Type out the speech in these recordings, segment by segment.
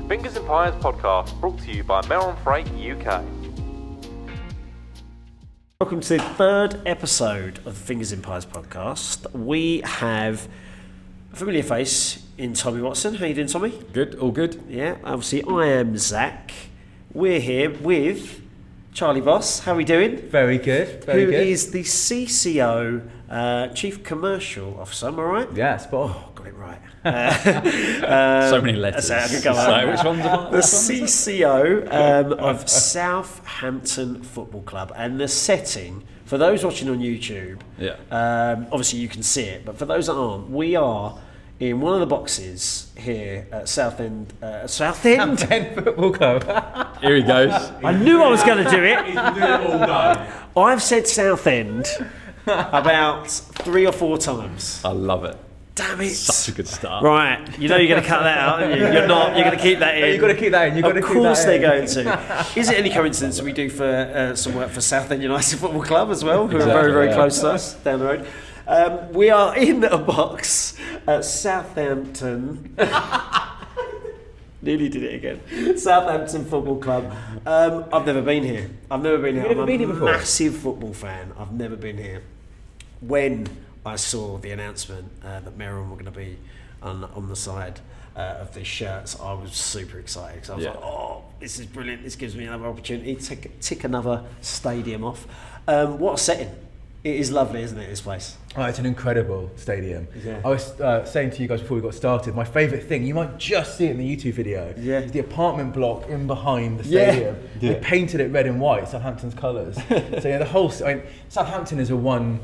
Fingers and Pies podcast brought to you by Meron Freight UK. Welcome to the third episode of the Fingers and Pies podcast. We have a familiar face in Tommy Watson. How you doing, Tommy? Good, all good. Yeah, obviously I am Zach. We're here with Charlie Voss. How are we doing? Very good, very good. Who is the CCO, Chief Commercial Officer, am I right? Yeah, spot on. Oh, got it right. So many letters. I could go on. Which one's The CCO of Southampton Football Club, and the setting, for those watching on YouTube, obviously you can see it, but for those that aren't, we are in one of the boxes here at Southend Football Club. Here he goes. I knew I was going to do it. I've said Southend about 3 or 4 times. I love it. Damn it. Such a good start. Right, you know you're going to cut that out, aren't you? You're not, you're going to keep that in. You've got to keep that in. Of course they're going to. Is it any coincidence that we do for some work for Southend United Football Club as well, who are very, very close to us down the road? We are in a box at Southampton. Nearly did it again. Southampton Football Club. I've never been here. I've never been here. You've never been here before? I'm a massive football fan. I've never been here. When I saw the announcement that Meron were going to be on the side of these shirts, I was super excited because I was like, oh, this is brilliant. This gives me another opportunity to tick another stadium off. What a setting. It is lovely, isn't it, this place? Oh, it's an incredible stadium. Yeah. I was saying to you guys before we got started, my favourite thing, you might just see it in the YouTube video, is the apartment block in behind the stadium. Yeah. They painted it red and white, Southampton's colours. So yeah, the whole, Southampton is a one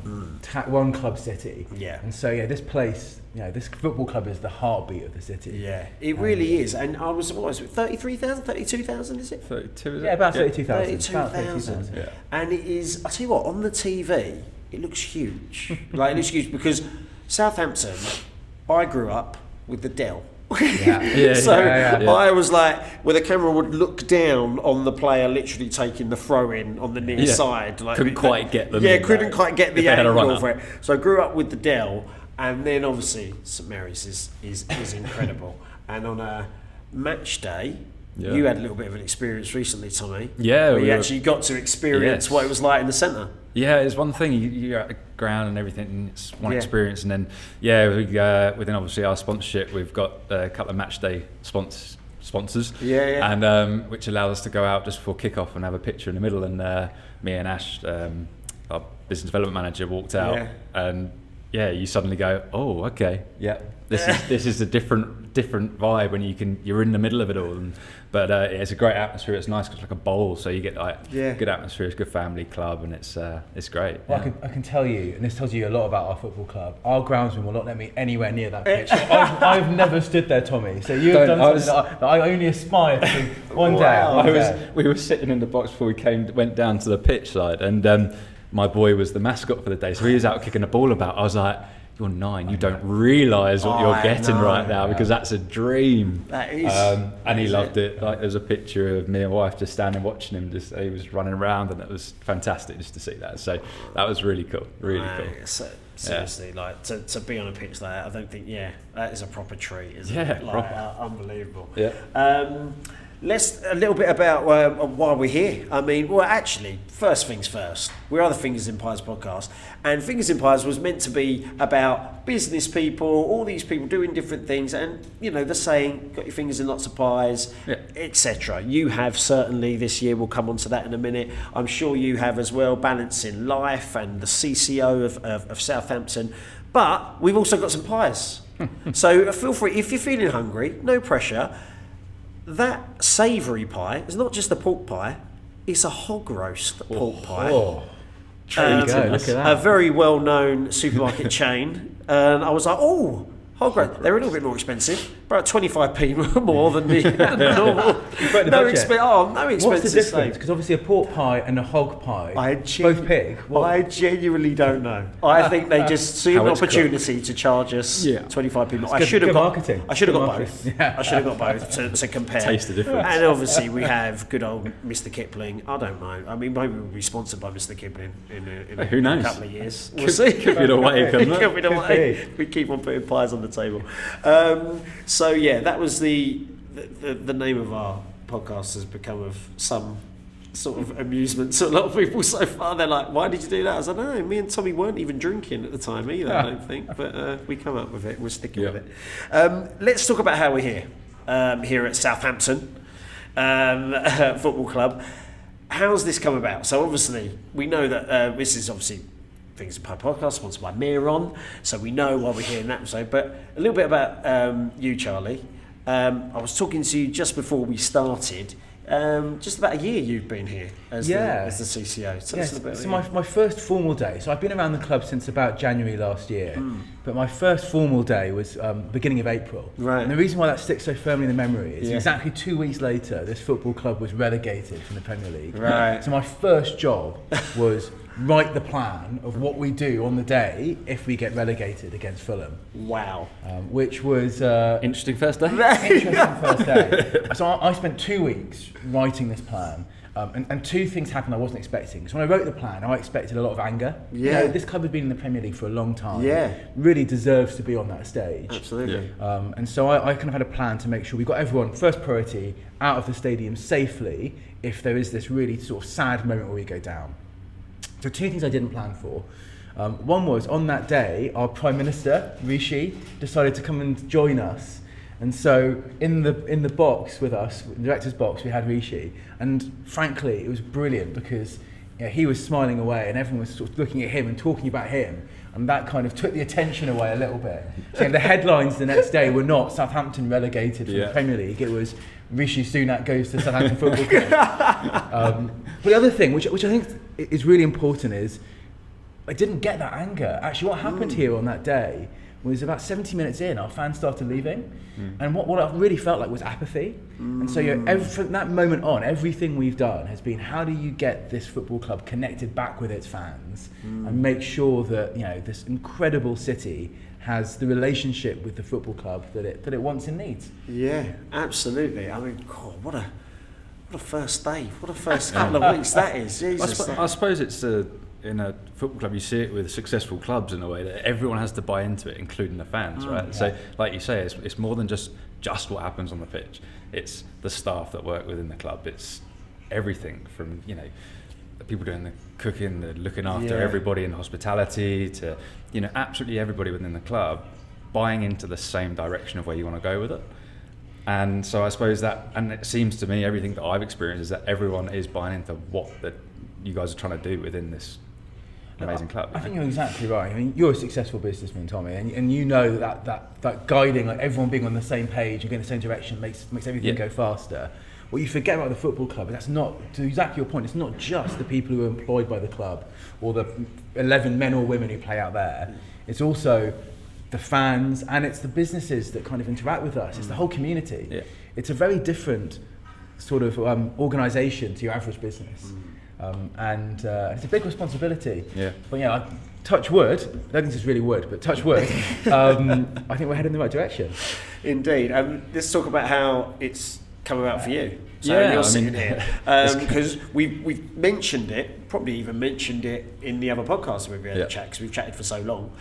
club city. Yeah. And so yeah, this place, this football club is the heartbeat of the city. Yeah, it really is. And I was, what was it, 33,000, 32,000 is it? 32, is it? Yeah, about 32,000. 32,000. Yeah. And it is, I'll tell you what, on the TV, it looks huge. It looks huge because Southampton, I grew up with the Dell. I was like, where the camera would look down on the player literally taking the throw in on the near side. Like, couldn't quite get them. Yeah, couldn't quite get the angle for it. So I grew up with the Dell, and then obviously St Mary's is incredible. And on a match day, you had a little bit of an experience recently, Tommy. Yeah. Where you actually got to experience what it was like in the centre. Yeah, it's one thing, you're at the ground and everything, and it's one experience, and then, within obviously our sponsorship, we've got a couple of match day sponsors, and which allowed us to go out just before kick-off and have a picture in the middle, and me and Ash, our business development manager, walked out, and you suddenly go, oh, okay, this is a different vibe when you're in the middle of it all, but it's a great atmosphere. It's nice because it's like a bowl, so you get good atmosphere. It's a good family club, and it's great. Well, I can tell you, and this tells you a lot about our football club. Our groundsman will not let me anywhere near that pitch. I've never stood there, Tommy. So you've done something that I only aspire to one day. We were sitting in the box before we went down to the pitch side, and my boy was the mascot for the day, so he was out kicking the ball about. I was like, you're 9, you don't realise what you're getting right now, because that's a dream. That is. And he loved it. Like, there's a picture of me and wife just standing watching him. He was running around, and it was fantastic just to see that. So that was really cool. Really cool. So, seriously, to be on a pitch like that, I don't think that is a proper treat, isn't it? Proper. Unbelievable. Yeah. Let's a little bit about why we're here. I mean, well, actually, first things first. We are the Fingers in Pies podcast, and Fingers in Pies was meant to be about business people, all these people doing different things, and the saying, "Got your fingers in lots of pies," etc. You have certainly this year. We'll come on to that in a minute. I'm sure you have as well, balancing life and the CCO of Southampton. But we've also got some pies, so feel free if you're feeling hungry. No pressure. That savoury pie is not just a pork pie, it's a hog roast pork pie. There you go, look at that. A very well-known supermarket chain. And I was like, oh, hog roast. They're a little bit more expensive, about 25p more than the normal. No expense. What's the difference? Because obviously a pork pie and a hog pie, both pig. I genuinely don't know. I think they just see an opportunity to charge us 25p more. I should have got both. I should have got both to compare. Taste the difference. And obviously we have good old Mr. Kipling. I don't know. I mean, maybe we'll be sponsored by Mr. Kipling in who knows? A couple of years. We'll see. Could be the way. Could be the way. We keep on putting pies on the table. So that was the the name of our podcast has become of some sort of amusement to a lot of people so far. They're like, why did you do that? I was like, no, me and Tommy weren't even drinking at the time either, I don't think, but we come up with it, we're sticking with it. Let's talk about how we're here at Southampton Football Club. How's this come about? So obviously we know that this is obviously Fingers in Pie podcast sponsored by Miron, so we know why we're here in that episode. But a little bit about you, Charlie. I was talking to you just before we started. Just about a year you've been here as the CCO. Tell us a little bit about my first formal day. So I've been around the club since about January last year, but my first formal day was beginning of April. Right. And the reason why that sticks so firmly in the memory is exactly 2 weeks later, this football club was relegated from the Premier League. Right. So my first job was write the plan of what we do on the day if we get relegated against Fulham. Wow. Which was... interesting first day. Interesting first day. So I spent 2 weeks writing this plan. And two things happened I wasn't expecting. So when I wrote the plan, I expected a lot of anger. Yeah. You know, this club has been in the Premier League for a long time. Yeah. Really deserves to be on that stage. Absolutely. And so I kind of had a plan to make sure we got everyone, first priority, out of the stadium safely if there is this really sort of sad moment where we go down. So two things I didn't plan for. One was, on that day, our Prime Minister, Rishi, decided to come and join us. And so in the box with us, the director's box, we had Rishi. And frankly, it was brilliant because he was smiling away and everyone was sort of looking at him and talking about him. And that kind of took the attention away a little bit. So the headlines the next day were not Southampton relegated from the Premier League. It was Rishi Sunak goes to Southampton Football Club. But the other thing, which I think is really important, is I didn't get that anger. Actually, what happened here on that day was about 70 minutes in, our fans started leaving. And what I really felt like was apathy. And so from that moment on, everything we've done has been, how do you get this football club connected back with its fans and make sure that this incredible city has the relationship with the football club that it wants and needs. Yeah, absolutely. I mean, God, what a first day, what a first couple of weeks that is. Jesus. I suppose it's in a football club, you see it with successful clubs in a way that everyone has to buy into it, including the fans, right? Yeah. So, like you say, it's more than just what happens on the pitch. It's the staff that work within the club. It's everything from the people doing the cooking, the looking after everybody in hospitality, to absolutely everybody within the club buying into the same direction of where you want to go with it. And so I suppose that, and it seems to me, everything that I've experienced is that everyone is buying into what that you guys are trying to do within this amazing club. I think you're exactly right. I mean, you're a successful businessman, Tommy, and you know that guiding, like everyone being on the same page and going the same direction makes everything go faster. What you forget about the football club is that's not, to exactly your point, it's not just the people who are employed by the club or the 11 men or women who play out there. It's also the fans and it's the businesses that kind of interact with us. It's the whole community. Yeah. It's a very different sort of organisation to your average business. And it's a big responsibility. Yeah. But touch wood, I don't think this is really wood, but touch wood, I think we're heading in the right direction. Indeed. Let's talk about how it's come about for you. So you're sitting here because we've mentioned it, probably even mentioned it in the other podcast we've had a chat, because we've chatted for so long.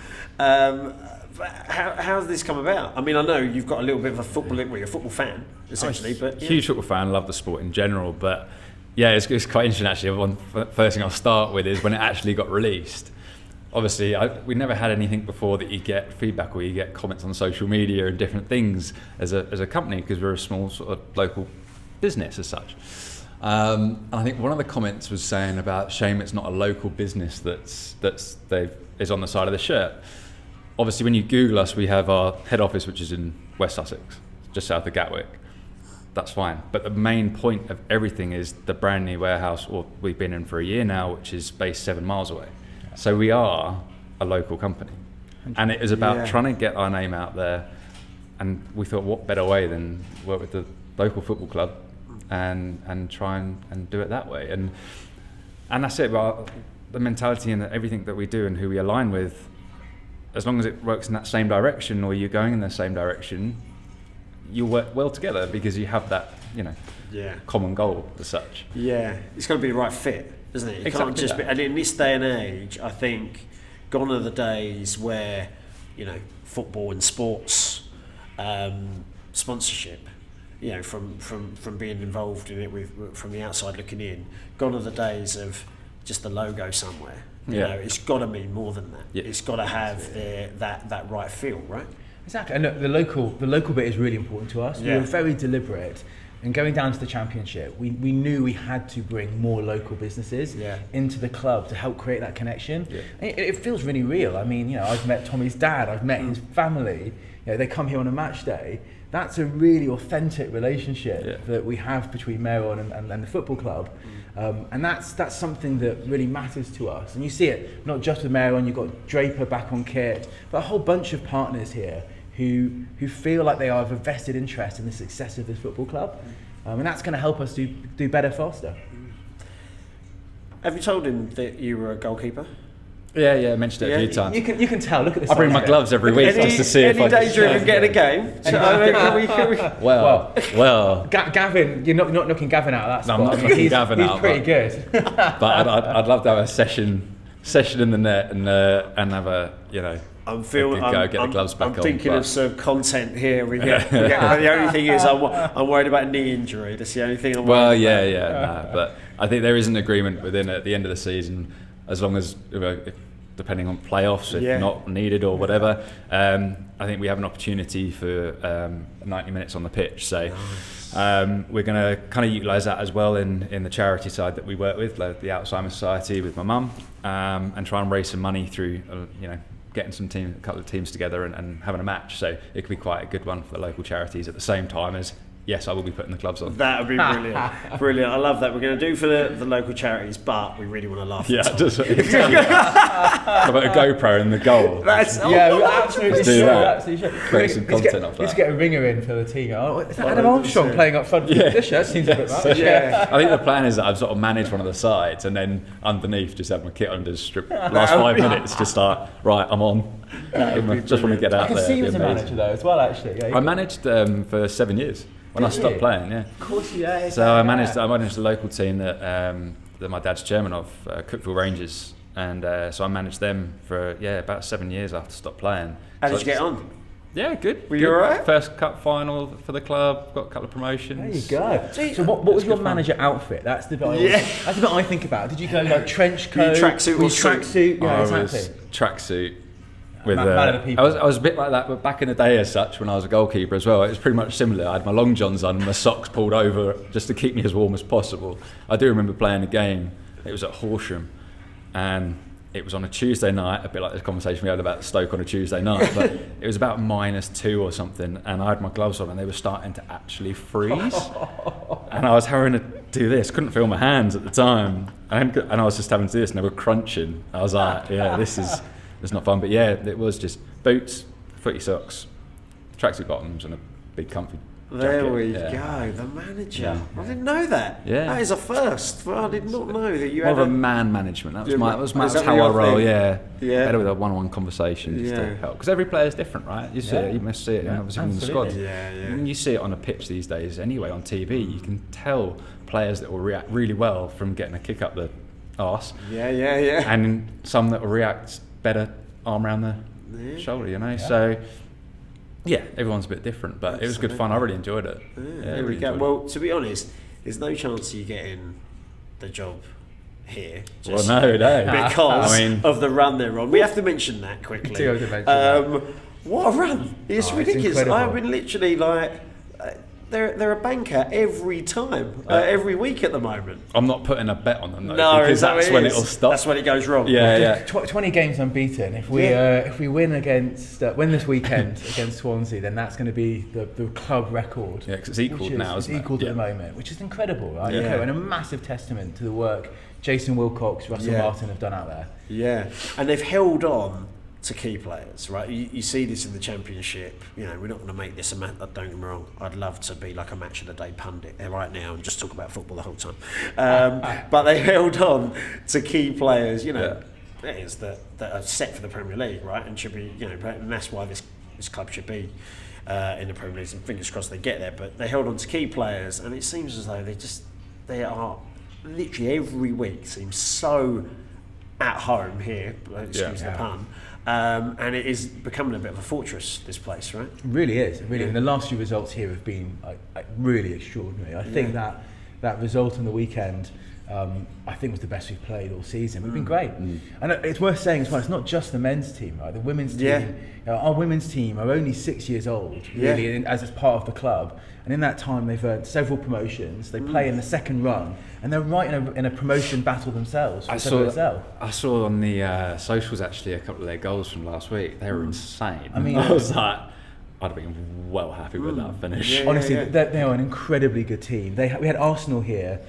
How's this come about? I mean, I know you've got a little bit of a football, you're a football fan essentially, but huge football fan, love the sport in general, but it's quite interesting actually. First thing I'll start with is when it actually got released. Obviously, we never had anything before that you get feedback or you get comments on social media and different things as a company, because we're a small sort of local business as such. And I think one of the comments was saying about shame it's not a local business is on the side of the shirt. Obviously, when you Google us, we have our head office, which is in West Sussex, just south of Gatwick. That's fine. But the main point of everything is the brand new warehouse, or we've been in for a year now, which is based 7 miles away. So we are a local company, and it is about trying to get our name out there. And we thought, what better way than work with the local football club and try and do it that way. And that's it. Well, the mentality and everything that we do and who we align with, as long as it works in that same direction or you're going in the same direction, you work well together because you have that, common goal as such. Yeah, it's got to be the right fit, isn't it? It can't just be. And in this day and age, I think gone are the days where, football and sports sponsorship you know, from being involved in it from the outside looking in, gone are the days of just the logo somewhere. You know, it's got to mean more than that. Yeah. It's got to have that right feel, right? Exactly. And look, the local bit is really important to us. We were very deliberate. And going down to the Championship, we knew we had to bring more local businesses into the club to help create that connection. Yeah. It feels really real. I mean, you know, I've met Tommy's dad, I've met his family. You know, they come here on a match day. That's a really authentic relationship that we have between Meron and the football club. And that's something that really matters to us. And you see it not just with Meron, you've got Draper back on kit, but a whole bunch of partners here who feel like they have a vested interest in the success of this football club. And that's going to help us do better faster. Have you told him that you were a goalkeeper? Yeah, I mentioned it a few times. You can tell. Look at this. I bring my gloves every week just to see if I can. Any danger of him getting a game? Well. Gavin, you're not knocking Gavin out of that spot. No, I'm not knocking Gavin out. He's pretty good. But I'd love to have a session in the net and have a, you know, I'm thinking of some content here. But the only thing is, I'm worried about a knee injury. That's the only thing I'm worried about. But I think there is an agreement within at the end of the season, as long as, depending on playoffs, if not needed or whatever, I think we have an opportunity for 90 minutes on the pitch. So we're going to kind of utilise that as well in the charity side that we work with, like the Alzheimer's Society with my mum, and try and raise some money through, getting a couple of teams together and having a match. So it could be quite a good one for the local charities at the same time as, yes, I will be putting the gloves on. That would be brilliant. Brilliant. I love that. We're going to do for the local charities, but we really want to laugh. Yeah, just how about a GoPro in the goal? Absolutely do that. Absolutely sure. Create some content off that. Let's get a ringer in for the team. Is that Adam Armstrong playing up front for the dish? That seems a bit much. I think the plan is that I've sort of managed one of the sides and then underneath just have my kit on, just strip last 5 minutes, just start, right, I'm on. Just want to get out there. I can see you as a manager though as well, actually. I managed for 7 years. When I stopped playing, Of course, yeah. So I managed the local team that my dad's chairman of, Cookville Rangers, and so I managed them for about 7 years after I stopped playing. How did you get on? Yeah, good. Were you alright? First cup final for the club, got a couple of promotions. There you go. So what was your manager outfit? That's the bit I think about. Did you go like trench coat? Tracksuit or tracksuit? Yeah, exactly. Tracksuit. With, I was a bit like that, but back in the day as such, when I was a goalkeeper as well, it was pretty much similar. I had my long johns on and my socks pulled over just to keep me as warm as possible. I do remember playing a game, it was at Horsham, and it was on a Tuesday night, a bit like this conversation we had about Stoke on a Tuesday night, but it was about -2 or something, and I had my gloves on and they were starting to actually freeze. And I was having to do this, couldn't feel my hands at the time, and I was just having to do this and they were crunching. I was like, this is... It's not fun, but it was just boots, footy socks, tracksuit bottoms, and a big comfy jacket. There we go, the manager. Yeah. I didn't know that. Yeah. That is a first. Well, I did not know that you had more of a man management. That was how I roll. Yeah. Better with a one-on-one conversation just to help. Because every player is different, right? You see it. You must see it. Obviously from the squad. When you see it on a pitch these days, anyway, on TV, you can tell players that will react really well from getting a kick up the arse. Yeah. And some that will react better arm around the shoulder, so everyone's a bit different, but it was good fun. I really enjoyed it. There we go. Well, to be honest, there's no chance you getting the job here. Well, no, because of the run they're on. We have to mention that quickly. What a run! It's ridiculous. I've been literally like. They're a banker every time, every week at the moment. I'm not putting a bet on them though, because that's when it'll stop. That's when it goes wrong. 20 games unbeaten. If we win against win this weekend against Swansea, then that's going to be the club record. Yeah, because it's equalled now, isn't it? It's equalled at the moment, which is incredible, right? And a massive testament to the work Jason Wilcox, Russell Martin have done out there. Yeah, and they've held on to key players, right? You see this in the Championship. We're not going to make this a match. Don't get me wrong. I'd love to be like a match of the day pundit right now and just talk about football the whole time. But they held on to key players, players that are set for the Premier League, right? And should be, and that's why this club should be in the Premier League. And fingers crossed they get there. But they held on to key players, and it seems as though they are literally every week seems so at home here. Excuse the pun. and it is becoming a bit of a fortress, this place, right? It really is, really. And the last few results here have been really extraordinary. I think that result on the weekend, I think was the best we've played all season. We've been great. And it's worth saying as well, it's not just the men's team, right? The women's team, our women's team are only 6 years old, really, as it's part of the club. And in that time, they've earned several promotions. They play in the second run, and they're right in a promotion battle themselves. I saw on the socials actually a couple of their goals from last week. They were insane. I mean, I was like, I'd have been well happy with that finish. Honestly, they are an incredibly good team. We had Arsenal here.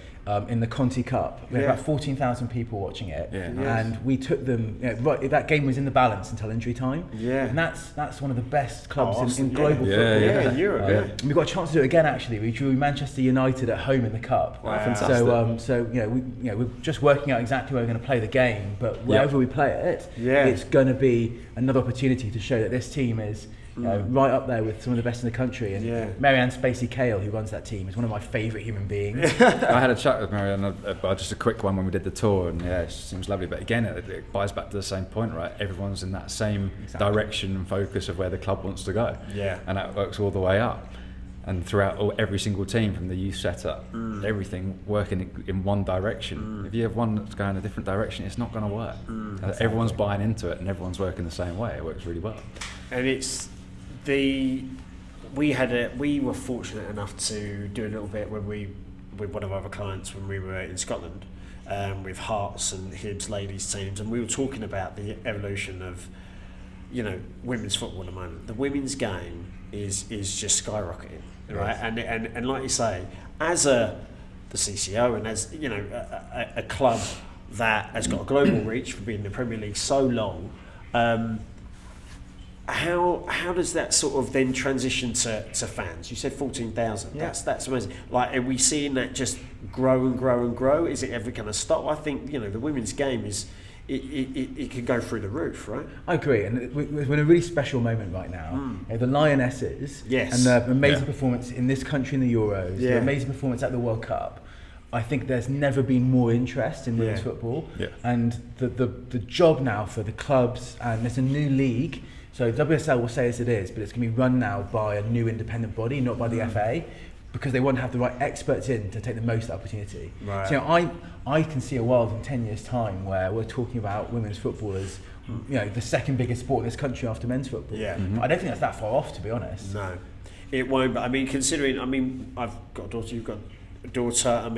In the Conti Cup, we had about 14,000 people watching it, and we took them. That game was in the balance until injury time. And that's one of the best clubs in global football. In Europe. And we got a chance to do it again. Actually, we drew Manchester United at home in the cup. Wow. Fantastic. So we're just working out exactly where we're going to play the game. But wherever we play it, it's going to be another opportunity to show that this team is. Right up there with some of the best in the country, and Marianne Spacey-Cale, who runs that team, is one of my favourite human beings. I had a chat with Marianne, just a quick one when we did the tour, and it seems lovely. But again, it buys back to the same point, right? Everyone's in that same direction and focus of where the club wants to go, and that works all the way up. And throughout every single team, from the youth setup, everything working in one direction. If you have one that's going a different direction, it's not going to work. Everyone's buying into it, and everyone's working the same way. It works really well. And it's we were fortunate enough to do a little bit with one of our other clients when we were in Scotland, with Hearts and Hibs ladies teams, and we were talking about the evolution of women's football at the moment. The women's game is just skyrocketing, right? And like you say, as the CCO and as a club that has got a global reach for being in the Premier League so long. How does that sort of then transition to fans? You said 14,000. That's amazing. Like, are we seeing that just grow and grow and grow? Is it ever going to stop? I think the women's game is it could go through the roof, right? I agree, and we're in a really special moment right now. The Lionesses and the amazing performance in this country in the Euros, the amazing performance at the World Cup. I think there's never been more interest in women's football, and the job now for the clubs, and there's a new league. So WSL will say as it is, but it's going to be run now by a new independent body, not by the FA, because they want to have the right experts in to take the most opportunity. Right. So I can see a world in 10 years' time where we're talking about women's football as the second biggest sport in this country after men's football. I don't think that's that far off, to be honest. No, it won't. But I mean, I've got a daughter, you've got a daughter.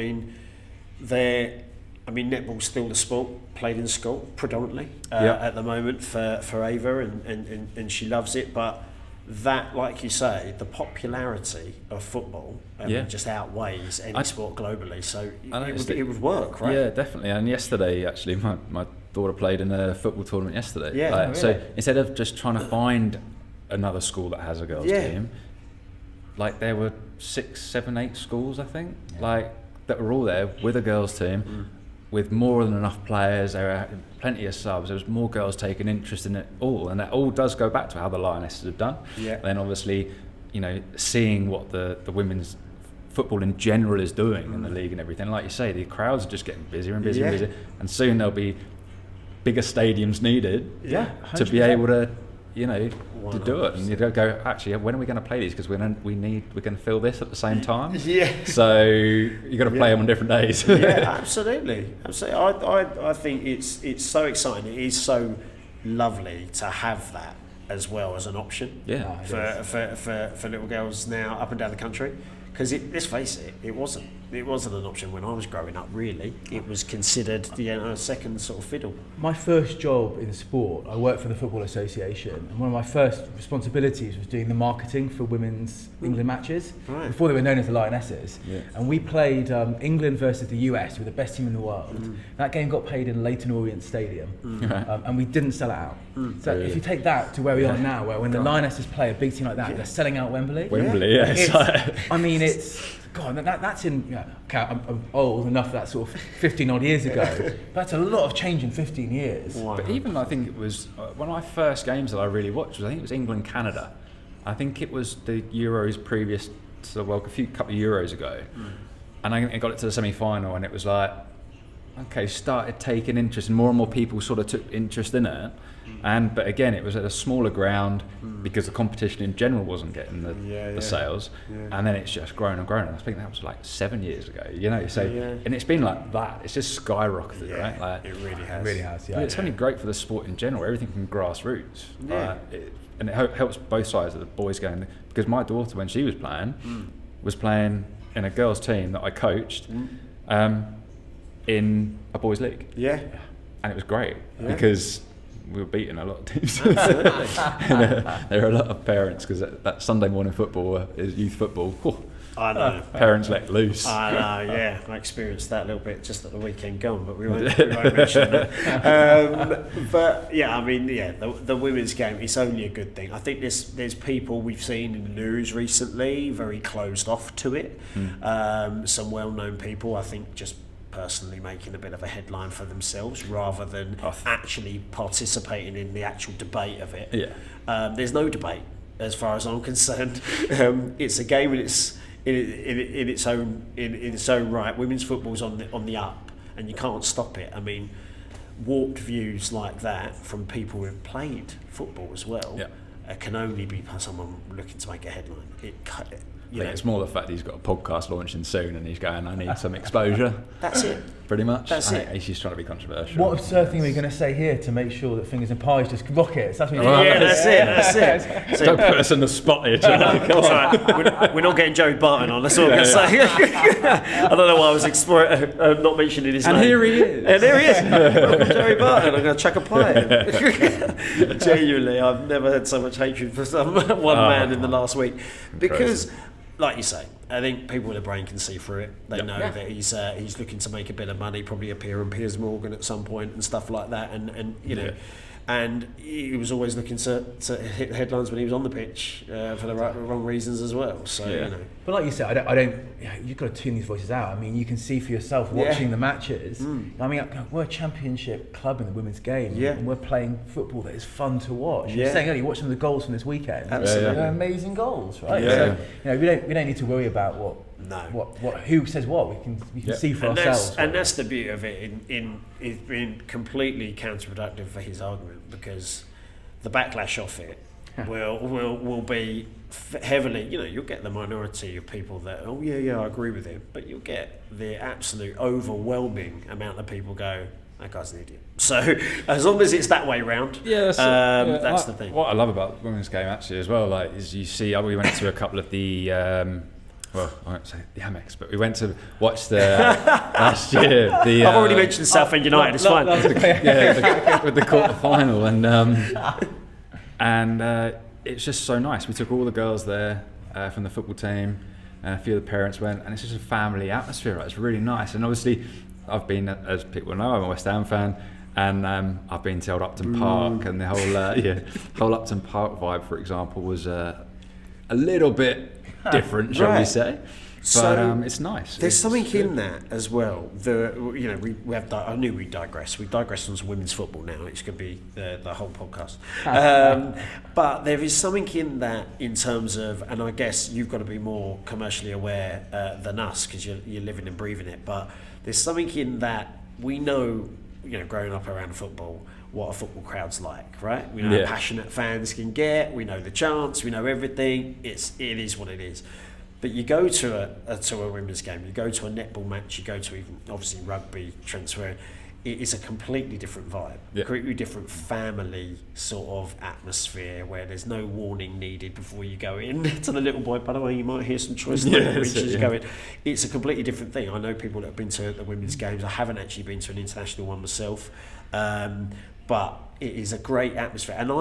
Netball's still the sport played in school predominantly at the moment for Ava, and she loves it. But that, like you say, the popularity of football just outweighs any sport globally. So it would work, right? Yeah, definitely. And yesterday, actually, my daughter played in a football tournament yesterday. Yeah, really? So instead of just trying to find another school that has a girls' team, like there were 6, 7, 8 schools, I think, that were all there with a girls' team. With more than enough players, there were plenty of subs. There was more girls taking interest in it all, and that all does go back to how the Lionesses have done. And then obviously, seeing what the women's football in general is doing in the league and everything. Like you say, the crowds are just getting busier and busier and busier, and soon there'll be bigger stadiums needed to be able to to do it, and you go, actually, when are we going to play these? Because we're going to fill this at the same time. So you got to play them on different days. Absolutely. I think it's so exciting. It is so lovely to have that as well as an option. For little girls now up and down the country. Because let's face it, it wasn't an option when I was growing up, really. It was considered a second sort of fiddle. My first job in sport, I worked for the Football Association, and one of my first responsibilities was doing the marketing for women's England matches, before they were known as the Lionesses. And we played England versus the US, with the best team in the world. That game got played in Leyton Orient Stadium, and we didn't sell it out. So if you take that to where we are now, where when the Lionesses play a big team like that, they're selling out Wembley. That's in. I'm old enough. That sort of 15 odd years ago. That's a lot of change in 15 years. Wow. But even I think it was one of my first games that I really watched. I think it was England-Canada. I think it was the Euros previous to the World Cup, couple of Euros ago, and I got it to the semi-final, and it was like okay, started taking interest, and more people sort of took interest in it. But again, it was at a smaller ground because the competition in general wasn't getting the sales, and then it's just grown and grown. And I think that was like 7 years ago, and it's been like that. It's just skyrocketed, right? Like, it really has. It really has. Yeah. It's only great for the sport in general. Everything from grassroots, and it helps both sides of the boys game. Because my daughter, when she was playing in a girls' team that I coached, in a boys' league. Yeah, and it was great because we were beating a lot of teams. And, there are a lot of parents, because that Sunday morning football is youth football. Whew, I know. Parents let loose. I know, yeah. I experienced that a little bit just at the weekend gone, but we won't mention that. But yeah, I mean, the women's game is only a good thing. I think there's people we've seen in the news recently very closed off to it. Some well-known people, I think, just personally making a bit of a headline for themselves rather than actually participating in the actual debate of it. There's no debate as far as I'm concerned. It's a game in its own right. Women's football's on the up, and you can't stop it. I mean, warped views like that from people who've played football as well can only be someone looking to make a headline. It's more the fact that he's got a podcast launching soon and he's going, I need some exposure. That's it. Pretty much. That's it. He's just trying to be controversial. What absurd thing are we going to say here to make sure that Fingers and Pies just rockets? That's what that's it. Don't put us in the spot here, Charlie. We're not getting Joey Barton on, that's all I'm going to say. I don't know why I was not mentioning his name. And here he is. And there he is. Welcome, Joey Barton. I'm going to chuck a pie at him. Genuinely, I've never had so much hatred for one man in the last week. Because, like you say, I think people with a brain can see through it. They know that he's looking to make a bit of money, probably appear on Piers Morgan at some point and stuff like that. And you know, and he was always looking to hit headlines when he was on the pitch for the wrong reasons as well. So you know. But like you said, I don't. You've got to tune these voices out. I mean, you can see for yourself watching the matches. I mean, we're a championship club in the women's game, and we're playing football that is fun to watch. You're saying earlier, watch some of the goals from this weekend. Absolutely, they're amazing goals, right? So, we don't need to worry about who says what. We can see for ourselves. And that's the beauty of it. It's been completely counterproductive for his argument, because the backlash off it will be heavily. You'll get the minority of people that I agree with him, but you'll get the absolute overwhelming amount of people go, that guy's an idiot. So as long as it's that way round, that's the thing. What I love about the women's game actually as well, is you see, we went to a couple of the. Well, I won't say the Amex, but we went to watch the last year. I've already mentioned Southend United. It's fine. With the quarter final, and it's just so nice. We took all the girls there from the football team, and a few of the parents went, and it's just a family atmosphere. Right? It's really nice. And obviously, I've been, as people know, I'm a West Ham fan, and I've been to Old Upton Park, and the whole Upton Park vibe, for example, was a little bit different, shall we say? But it's nice. There's something in that as well. We have. I knew we'd digress. We digressed on some women's football now. It's going to be the whole podcast. But there is something in that in terms of, and I guess you've got to be more commercially aware than us, because you're living and breathing it. But there's something in that we know. Growing up around football, what a football crowd's like, right? We know how passionate fans can get. We know the chants. We know everything. It is what it is. But you go to a women's game, you go to a netball match, you go to even obviously rugby, transfer. It is a completely different vibe, completely different family sort of atmosphere where there's no warning needed before you go in to the little boy. By the way, you might hear some choice language as you go in. It's a completely different thing. I know people that have been to the women's games. I haven't actually been to an international one myself, but it is a great atmosphere. And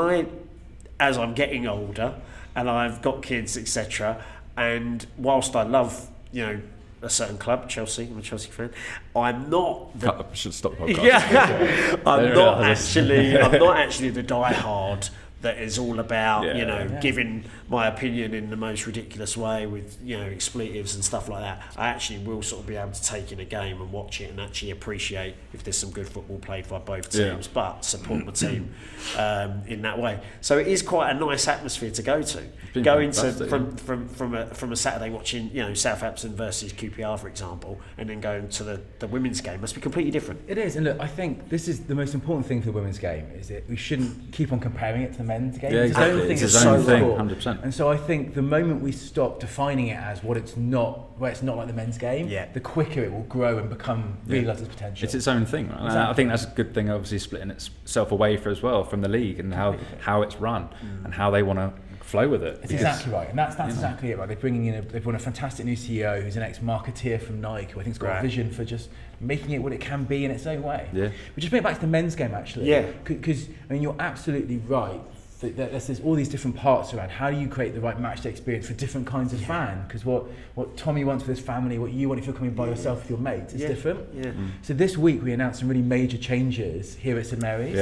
as I'm getting older and I've got kids, etc., and whilst I love, a certain club, Chelsea, I'm a Chelsea fan, I'm not should stop the podcast. I'm not actually the diehard that is all about giving my opinion in the most ridiculous way with expletives and stuff like that. I actually will sort of be able to take in a game and watch it and actually appreciate if there's some good football played by both teams, but support my team in that way. So it is quite a nice atmosphere to go to. Going to from a Saturday watching Southampton versus QPR, for example, and then going to the women's game must be completely different. It is, and look, I think this is the most important thing for the women's game, is that we shouldn't keep on comparing it to the men's game. Yeah, exactly. It's its own thing, 100%. And so I think the moment we stop defining it as what it's not, where it's not like the men's game, the quicker it will grow and become realise its potential. It's its own thing, right? Exactly. I think that's a good thing, obviously splitting itself away as well from the league and how it's run and how they want to flow with it. It's exactly right, and that's exactly it, right? They're bringing in they've won a fantastic new CEO who's an ex-marketeer from Nike, who I think's got a vision for just making it what it can be in its own way. Yeah. We just bring it back to the men's game, actually. Yeah. Because you're absolutely right. There's all these different parts around how do you create the right matchday experience for different kinds of fan, because what Tommy wants for his family, what you want if you're coming by yourself with your mates, is different. So this week we announced some really major changes here at St Mary's.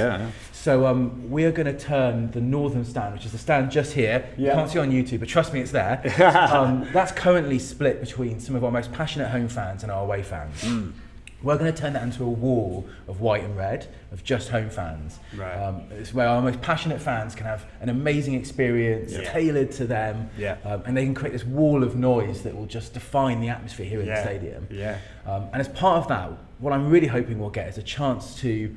So we are going to turn the northern stand, which is the stand just here, you can't see on YouTube, but trust me, it's there. That's currently split between some of our most passionate home fans and our away fans. We're going to turn that into a wall of white and red, of just home fans. It's where our most passionate fans can have an amazing experience tailored to them, and they can create this wall of noise that will just define the atmosphere here in the stadium. And as part of that, what I'm really hoping we'll get is a chance to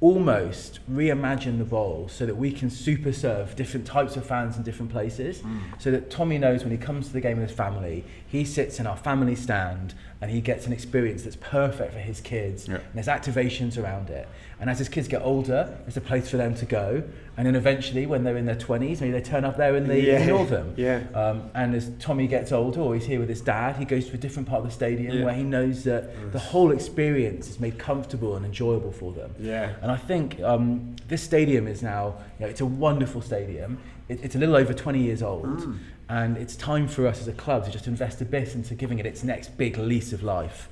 almost reimagine the bowl so that we can super serve different types of fans in different places, so that Tommy knows when he comes to the game with his family, he sits in our family stand and he gets an experience that's perfect for his kids, and there's activations around it, and as his kids get older there's a place for them to go, and then eventually when they're in their 20s maybe they turn up there in the northern, and as Tommy gets older or he's here with his dad, he goes to a different part of the stadium where he knows that the whole experience is made comfortable and enjoyable for them. And I think this stadium is now, it's a wonderful stadium. It's a little over 20 years old, and it's time for us as a club to just invest a bit into giving it its next big lease of life.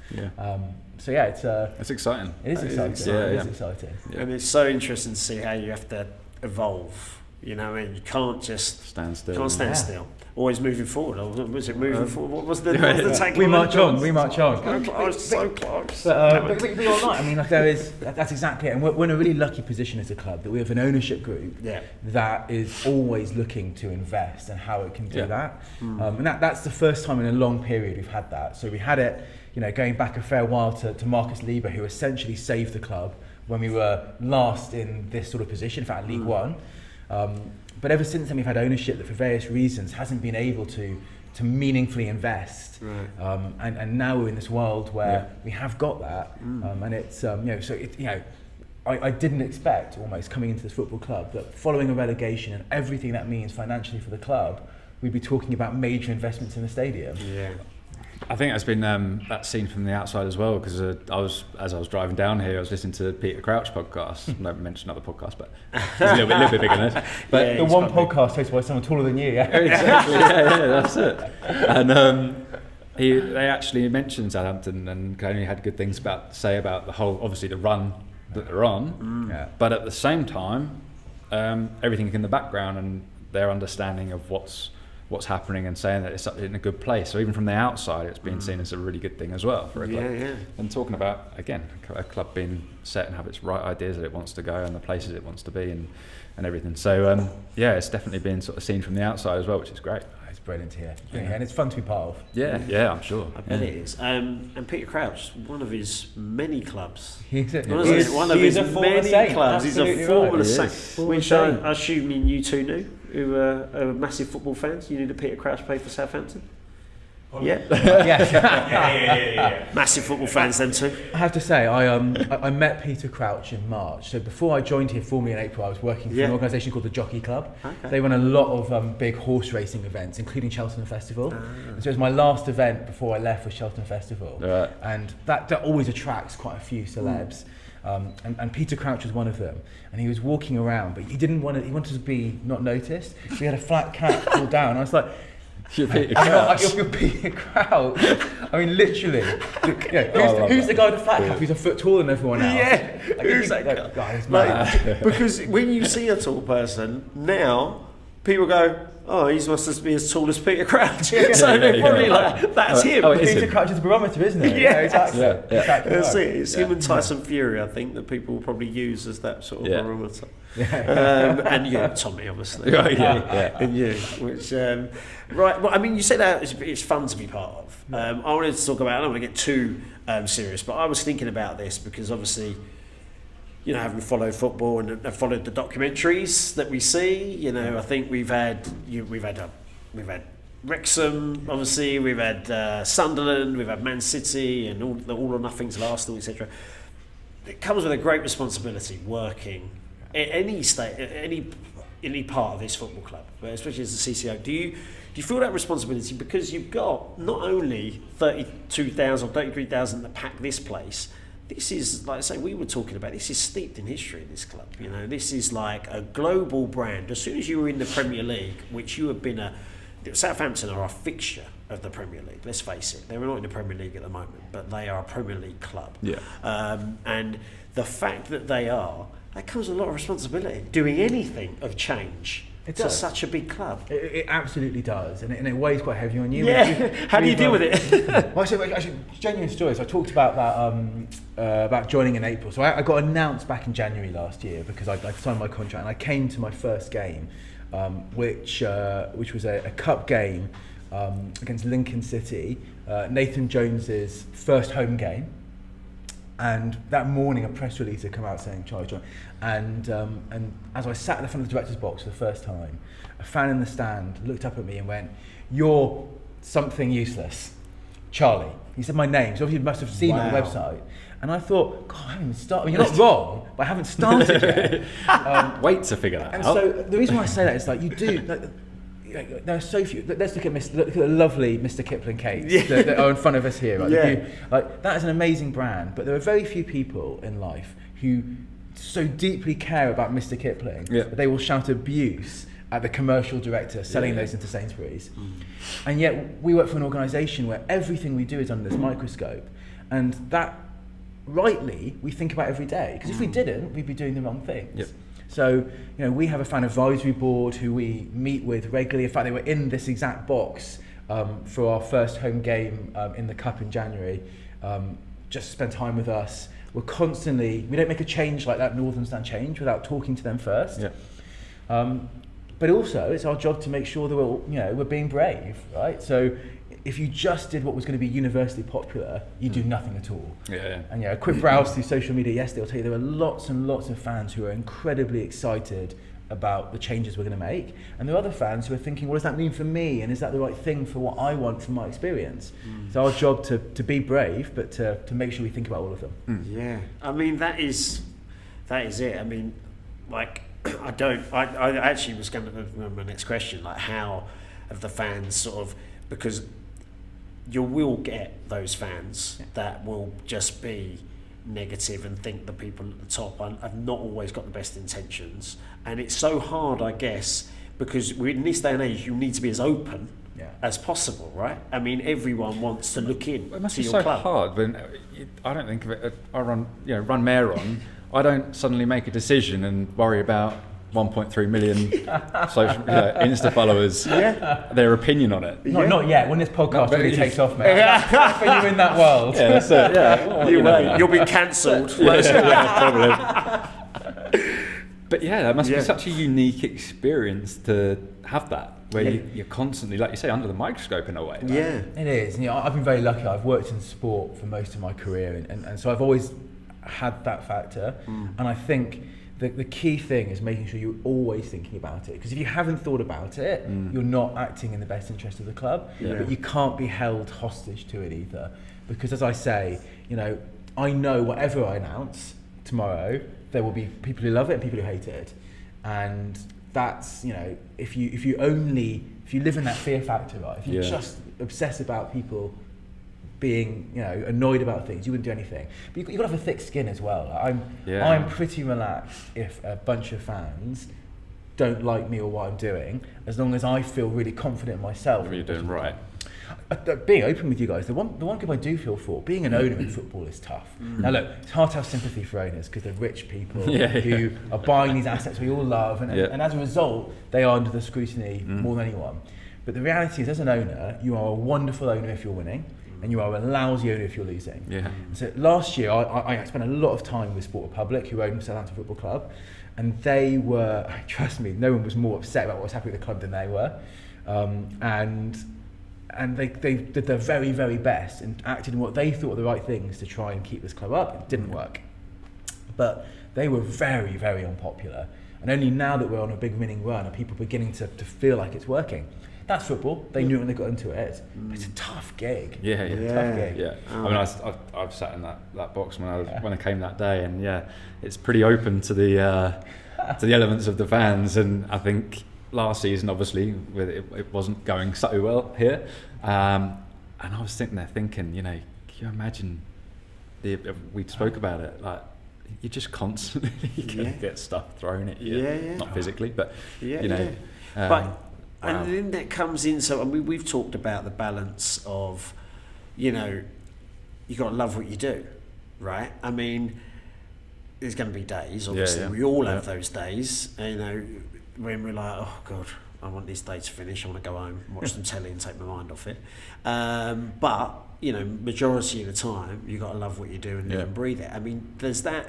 So it's exciting. It is exciting. It is exciting. And it's so interesting to see how you have to evolve. And you can't just stand still. Always moving forward. Or was it moving forward? What was the tagline? We march on. We march on. So close. But you're right. I mean, that's exactly it. And we're in a really lucky position as a club that we have an ownership group that is always looking to invest and how it can do that. And that's the first time in a long period we've had that. So we had it, going back a fair while to Marcus Lieber, who essentially saved the club when we were last in this sort of position, in fact, League One. But ever since then, we've had ownership that, for various reasons, hasn't been able to meaningfully invest. And now we're in this world where we have got that, and it's I didn't expect, almost coming into this football club, that following a relegation and everything that means financially for the club, we'd be talking about major investments in the stadium. I think that's been that seen from the outside as well, because as I was driving down here, I was listening to Peter Crouch podcast. I don't mention other podcasts, but it's a little bit bigger than this. But the one podcast hosted by someone taller than you, exactly, that's it. And they actually mentioned Southampton and only had good things to say about the whole, obviously the run that they're on, but at the same time, everything in the background and their understanding of what's happening and saying that it's in a good place. So even from the outside, it's being seen as a really good thing as well for a club. And talking about, again, a club being set and have its right ideas that it wants to go and the places it wants to be and everything. So it's definitely being sort of seen from the outside as well, which is great. It's brilliant to hear. And it's fun to be part of. Yeah, I'm sure. I bet it is. And Peter Crouch, one of his many clubs. He's a former Saint, which I assume you two knew, who are massive football fans. You knew that Peter Crouch played for Southampton? Yeah. Massive football fans, them too. I have to say, I met Peter Crouch in March. So before I joined here formally in April, I was working for an organisation called the Jockey Club. They run a lot of big horse racing events, including Cheltenham Festival. So it was my last event before I left was Cheltenham Festival. And that always attracts quite a few celebs. And Peter Crouch was one of them, and he was walking around, but he wanted to be not noticed. So he had a flat cap pulled down. I was like, You're Peter Crouch. You're Peter Crouch. I mean, literally. Who's the guy with the flat cap who's a foot taller than everyone else? Yeah. Who's that guy? Because when you see a tall person now, people go, oh, he must be as tall as Peter Crouch. So they're probably like, that's him. Peter Crouch is a barometer, isn't it? Yeah, exactly. Exactly That's it. It's him and Tyson Fury, I think, that people will probably use as that sort of barometer. And you, Tommy, obviously. And you, which, right, well, I mean, you said that it's fun to be part of. I wanted to talk about, I don't want to get too serious, but I was thinking about this because obviously, you know, having followed football and followed the documentaries that we see, you know, I think we've had Wrexham, obviously, we've had Sunderland, we've had Man City, and all or nothing's last, etc. It comes with a great responsibility working at any state, any part of this football club, but especially as a CCO. Do you feel that responsibility because you've got not only 32,000 or 33,000 that pack this place? This is, like I say, we were talking about, this is steeped in history, this club. You know, this is like a global brand. As soon as you were in the Premier League, which you have been Southampton are a fixture of the Premier League, let's face it. They're not in the Premier League at the moment, but they are a Premier League club. Yeah. And the fact that that comes with a lot of responsibility, doing anything of change. To such a big club. It absolutely does, and it weighs quite heavy on you. Yeah. How do you deal with it? Well, actually, genuine stories. I talked about that about joining in April. So I got announced back in January last year because I signed my contract, and I came to my first game, which was a cup game against Lincoln City, Nathan Jones's first home game. And that morning, a press release had come out saying Charlie John. And as I sat at the front of the director's box for the first time, a fan in the stand looked up at me and went, "You're something useless, Charlie." He said my name, so obviously you must have seen it on the website. And I thought, God, I haven't even started. I mean, you're not wrong, but I haven't started yet. Wait to figure that out. And so the reason why I say that is like you do. There are so few. Let's look at the lovely Mr. Kipling cakes that are in front of us here. Right? That is an amazing brand, but there are very few people in life who so deeply care about Mr. Kipling that they will shout abuse at the commercial director selling those into Sainsbury's. And yet we work for an organisation where everything we do is under this microscope, and that rightly we think about every day, because if we didn't, we'd be doing the wrong things. So, you know, we have a fan advisory board who we meet with regularly. In fact, they were in this exact box for our first home game in the Cup in January, just to spend time with us. We don't make a change like that Northern Stand change without talking to them first. But also, it's our job to make sure that we're being brave, right? So if you just did what was going to be universally popular, you do nothing at all. And a quick browse through social media yesterday will tell you there are lots and lots of fans who are incredibly excited about the changes we're going to make, and there are other fans who are thinking, what does that mean for me, and is that the right thing for what I want from my experience? It's our job to be brave, but to make sure we think about all of them. Yeah, I mean that is it. I mean, like I actually was going to remember my next question, like how have the fans sort of, because you will get those fans that will just be negative and think the people at the top have not always got the best intentions, and it's so hard, I guess, because we're in this day and age, you need to be as open as possible, right? I mean, everyone wants to look in. It must to be your so club. hard when I don't think of it. I run mayor on. I don't suddenly make a decision and worry about 1.3 million social Insta followers, their opinion on it. Not yet. When this podcast really takes off, mate. When you're in that world. Yeah, that's it. Yeah. You'll be cancelled. Probably. But that must be such a unique experience to have that, where you're constantly, like you say, under the microscope in a way. Right? Yeah, it is. And, I've been very lucky. I've worked in sport for most of my career, and so I've always had that factor. And I think the key thing is making sure you're always thinking about it, because if you haven't thought about it, you're not acting in the best interest of the club. But you can't be held hostage to it either, because as I say, I know whatever I announce tomorrow, there will be people who love it and people who hate it, and that's if you live in that fear factor, right? If you just obsess about people being annoyed about things, you wouldn't do anything. But you've got to have a thick skin as well. I'm pretty relaxed if a bunch of fans don't like me or what I'm doing, as long as I feel really confident in myself. What you're doing right. Being open with you guys, the one group I do feel for, being an owner in football is tough. Now look, it's hard to have sympathy for owners because they're rich people who are buying these assets we all love, and as a result, they are under the scrutiny more than anyone. But the reality is, as an owner, you are a wonderful owner if you're winning, and you are a lousy owner if you're losing. Yeah. So last year, I spent a lot of time with Sport Republic, who own Southampton Football Club, and they were, trust me, no one was more upset about what was happening with the club than they were. And they did their very, very best and acted in what they thought were the right things to try and keep this club up. It didn't work. But they were very, very unpopular. And only now that we're on a big winning run are people beginning to feel like it's working. That's football. They knew when they got into it. But it's a tough gig. Yeah. Tough gig. Yeah. I mean, I've sat in that box when I came that day, and it's pretty open to the elements of the fans. And I think last season, obviously, it wasn't going so well here, and I was thinking, can you imagine? We spoke about it, like you're just constantly gonna get stuff thrown at you, not physically, but But and then that comes in. So we've talked about the balance of, you got to love what you do, right? I mean, there's going to be days, obviously, we all have those days, when we're like, oh God, I want this day to finish, I want to go home, watch some telly and take my mind off it. But, majority of the time, you've got to love what you do and live and breathe it. I mean, there's that,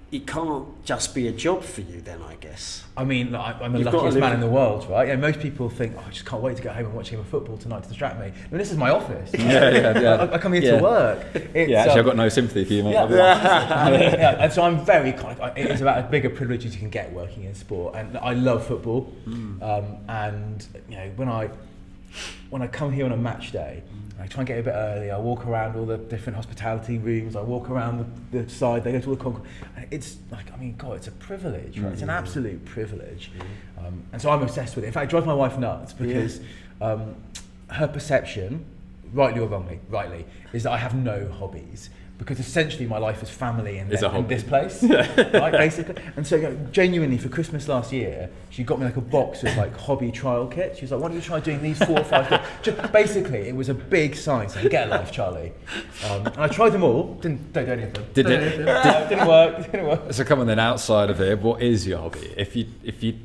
it can't just be a job for you then, I guess. I mean, I'm the luckiest man in the world, right? Most people think, I just can't wait to get home and watch a game of football tonight to distract me. I mean, this is my office. I come here to work. Actually, I've got no sympathy for you, mate. And so I'm very, it is about as big a privilege as you can get working in sport. And I love football. And, when I come here on a match day, I try and get a bit early. I walk around all the different hospitality rooms. I walk around the side. They go to all the concourse. It's like, it's a privilege. Right? It's an absolute privilege. And so I'm obsessed with it. In fact, it drives my wife nuts because her perception, rightly or wrongly, is that I have no hobbies. Because essentially my life is family and this place, right, basically. And so genuinely for Christmas last year, she got me like a box of like hobby trial kits. She was like, why don't you try doing these 4 or 5 things? Just basically, it was a big sign saying, get a life, Charlie. And I tried them all, don't do anything. Didn't work. So come on then, outside of it, what is your hobby? If you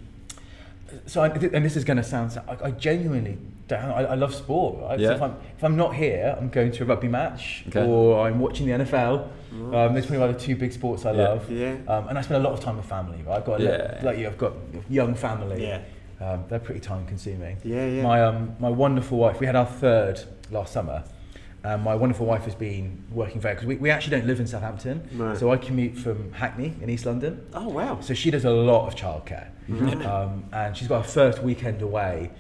So, and this is going to sound, I genuinely don't, I love sport, right? Yeah. So if I'm not here, I'm going to a rugby match, or I'm watching the NFL. There's probably like the 2 big sports I love. And I spend a lot of time with family, right? I've got I've got young family. They're pretty time consuming. My wonderful wife, we had our 3rd last summer. My wonderful wife has been working because we actually don't live in Southampton, so I commute from Hackney in East London. Oh wow! So she does a lot of childcare, and she's got her first weekend away.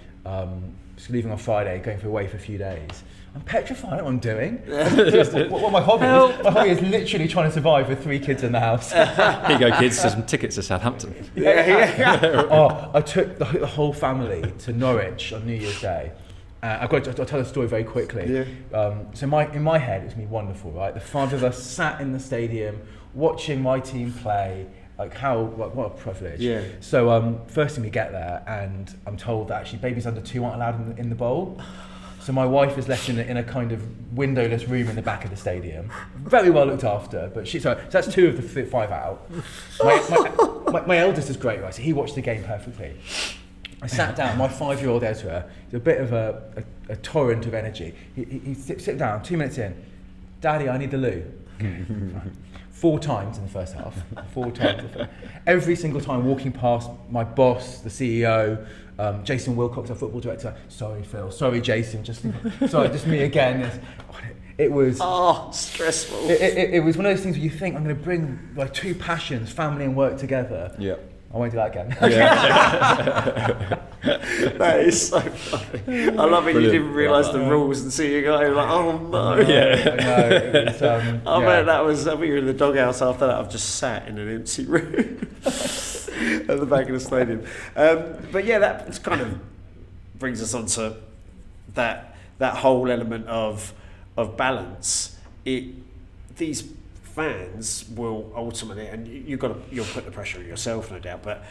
She's leaving on Friday, going away for a few days. I'm petrified. I don't know what I'm doing. What my hobby is? My hobby is literally trying to survive with 3 kids in the house. Here you go, kids. There's some tickets to Southampton. I took the whole family to Norwich on New Year's Day. I'll tell the story very quickly. So in my head, it's going to be wonderful, right? The 5 of us sat in the stadium watching my team play. Like what a privilege. So first thing we get there, and I'm told that actually babies under 2 aren't allowed in the bowl. So my wife is left in a kind of windowless room in the back of the stadium, very well looked after. But so that's 2 of the 5 out. My eldest is great, right? So he watched the game perfectly. I sat down. My 5-year-old Ezra is a bit of a torrent of energy. He sit down. 2 minutes in, Daddy, I need the loo. Okay. 4 times in the first half. 4 times. Every single time walking past my boss, the CEO, Jason Wilcox, our football director. Sorry, Phil. Sorry, Jason. Just me again. It was stressful. It was one of those things where you think, I'm going to bring like 2 passions, family and work together. Yeah. I won't do that again. That is so funny. I love it. Brilliant. You didn't realise the rules and see you guys like, oh no. I bet that was. I think you were in the doghouse after that. I've just sat in an empty room at the back of the stadium. But that kind of brings us on to that whole element of balance. These fans will ultimately, and you'll put the pressure on yourself, no doubt, but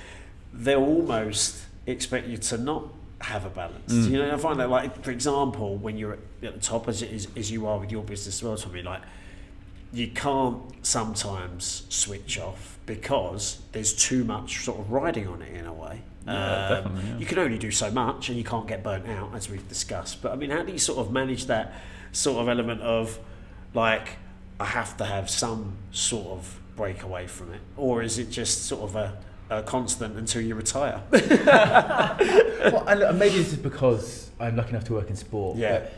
they'll almost expect you to not have a balance. You know, I find that, like, for example, when you're at the top, as you are with your business as well, Tommy, like, you can't sometimes switch off because there's too much sort of riding on it in a way. Definitely, yeah. You can only do so much and you can't get burnt out, as we've discussed. But I mean, how do you sort of manage that sort of element of, like, I have to have some sort of break away from it? Or is it just sort of a constant until you retire? Well, and maybe this is because I'm lucky enough to work in sport. But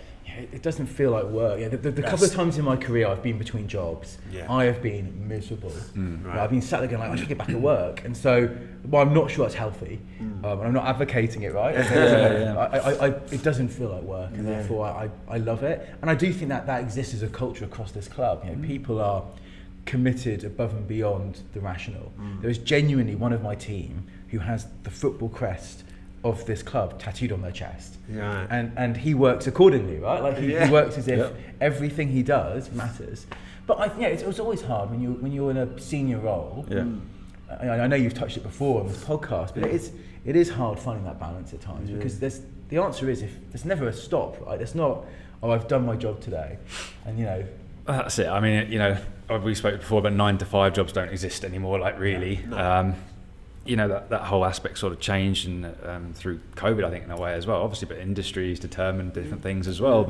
it doesn't feel like work. The couple of times in my career I've been between jobs, I have been miserable. Right. I've been sat there going, like, I should get back to work. And so, well, I'm not sure that's healthy. And I'm not advocating it, right? It doesn't feel like work, and therefore I love it. And I do think that exists as a culture across this club. You know, people are committed above and beyond the rational. There is genuinely one of my team who has the football crest of this club tattooed on their chest, and he works accordingly, right? Like he works as if everything he does matters. But it's always hard when you're in a senior role. I know you've touched it before on this podcast, but it is hard finding that balance at times, because the answer is, if there's never a stop, right? It's not, oh, I've done my job today, and you know. That's it. I mean, you know, we spoke before, but 9-to-5 jobs don't exist anymore, like, really. No. You know, that whole aspect sort of changed and through COVID, I think, in a way as well. Obviously, but industries determine different things as well.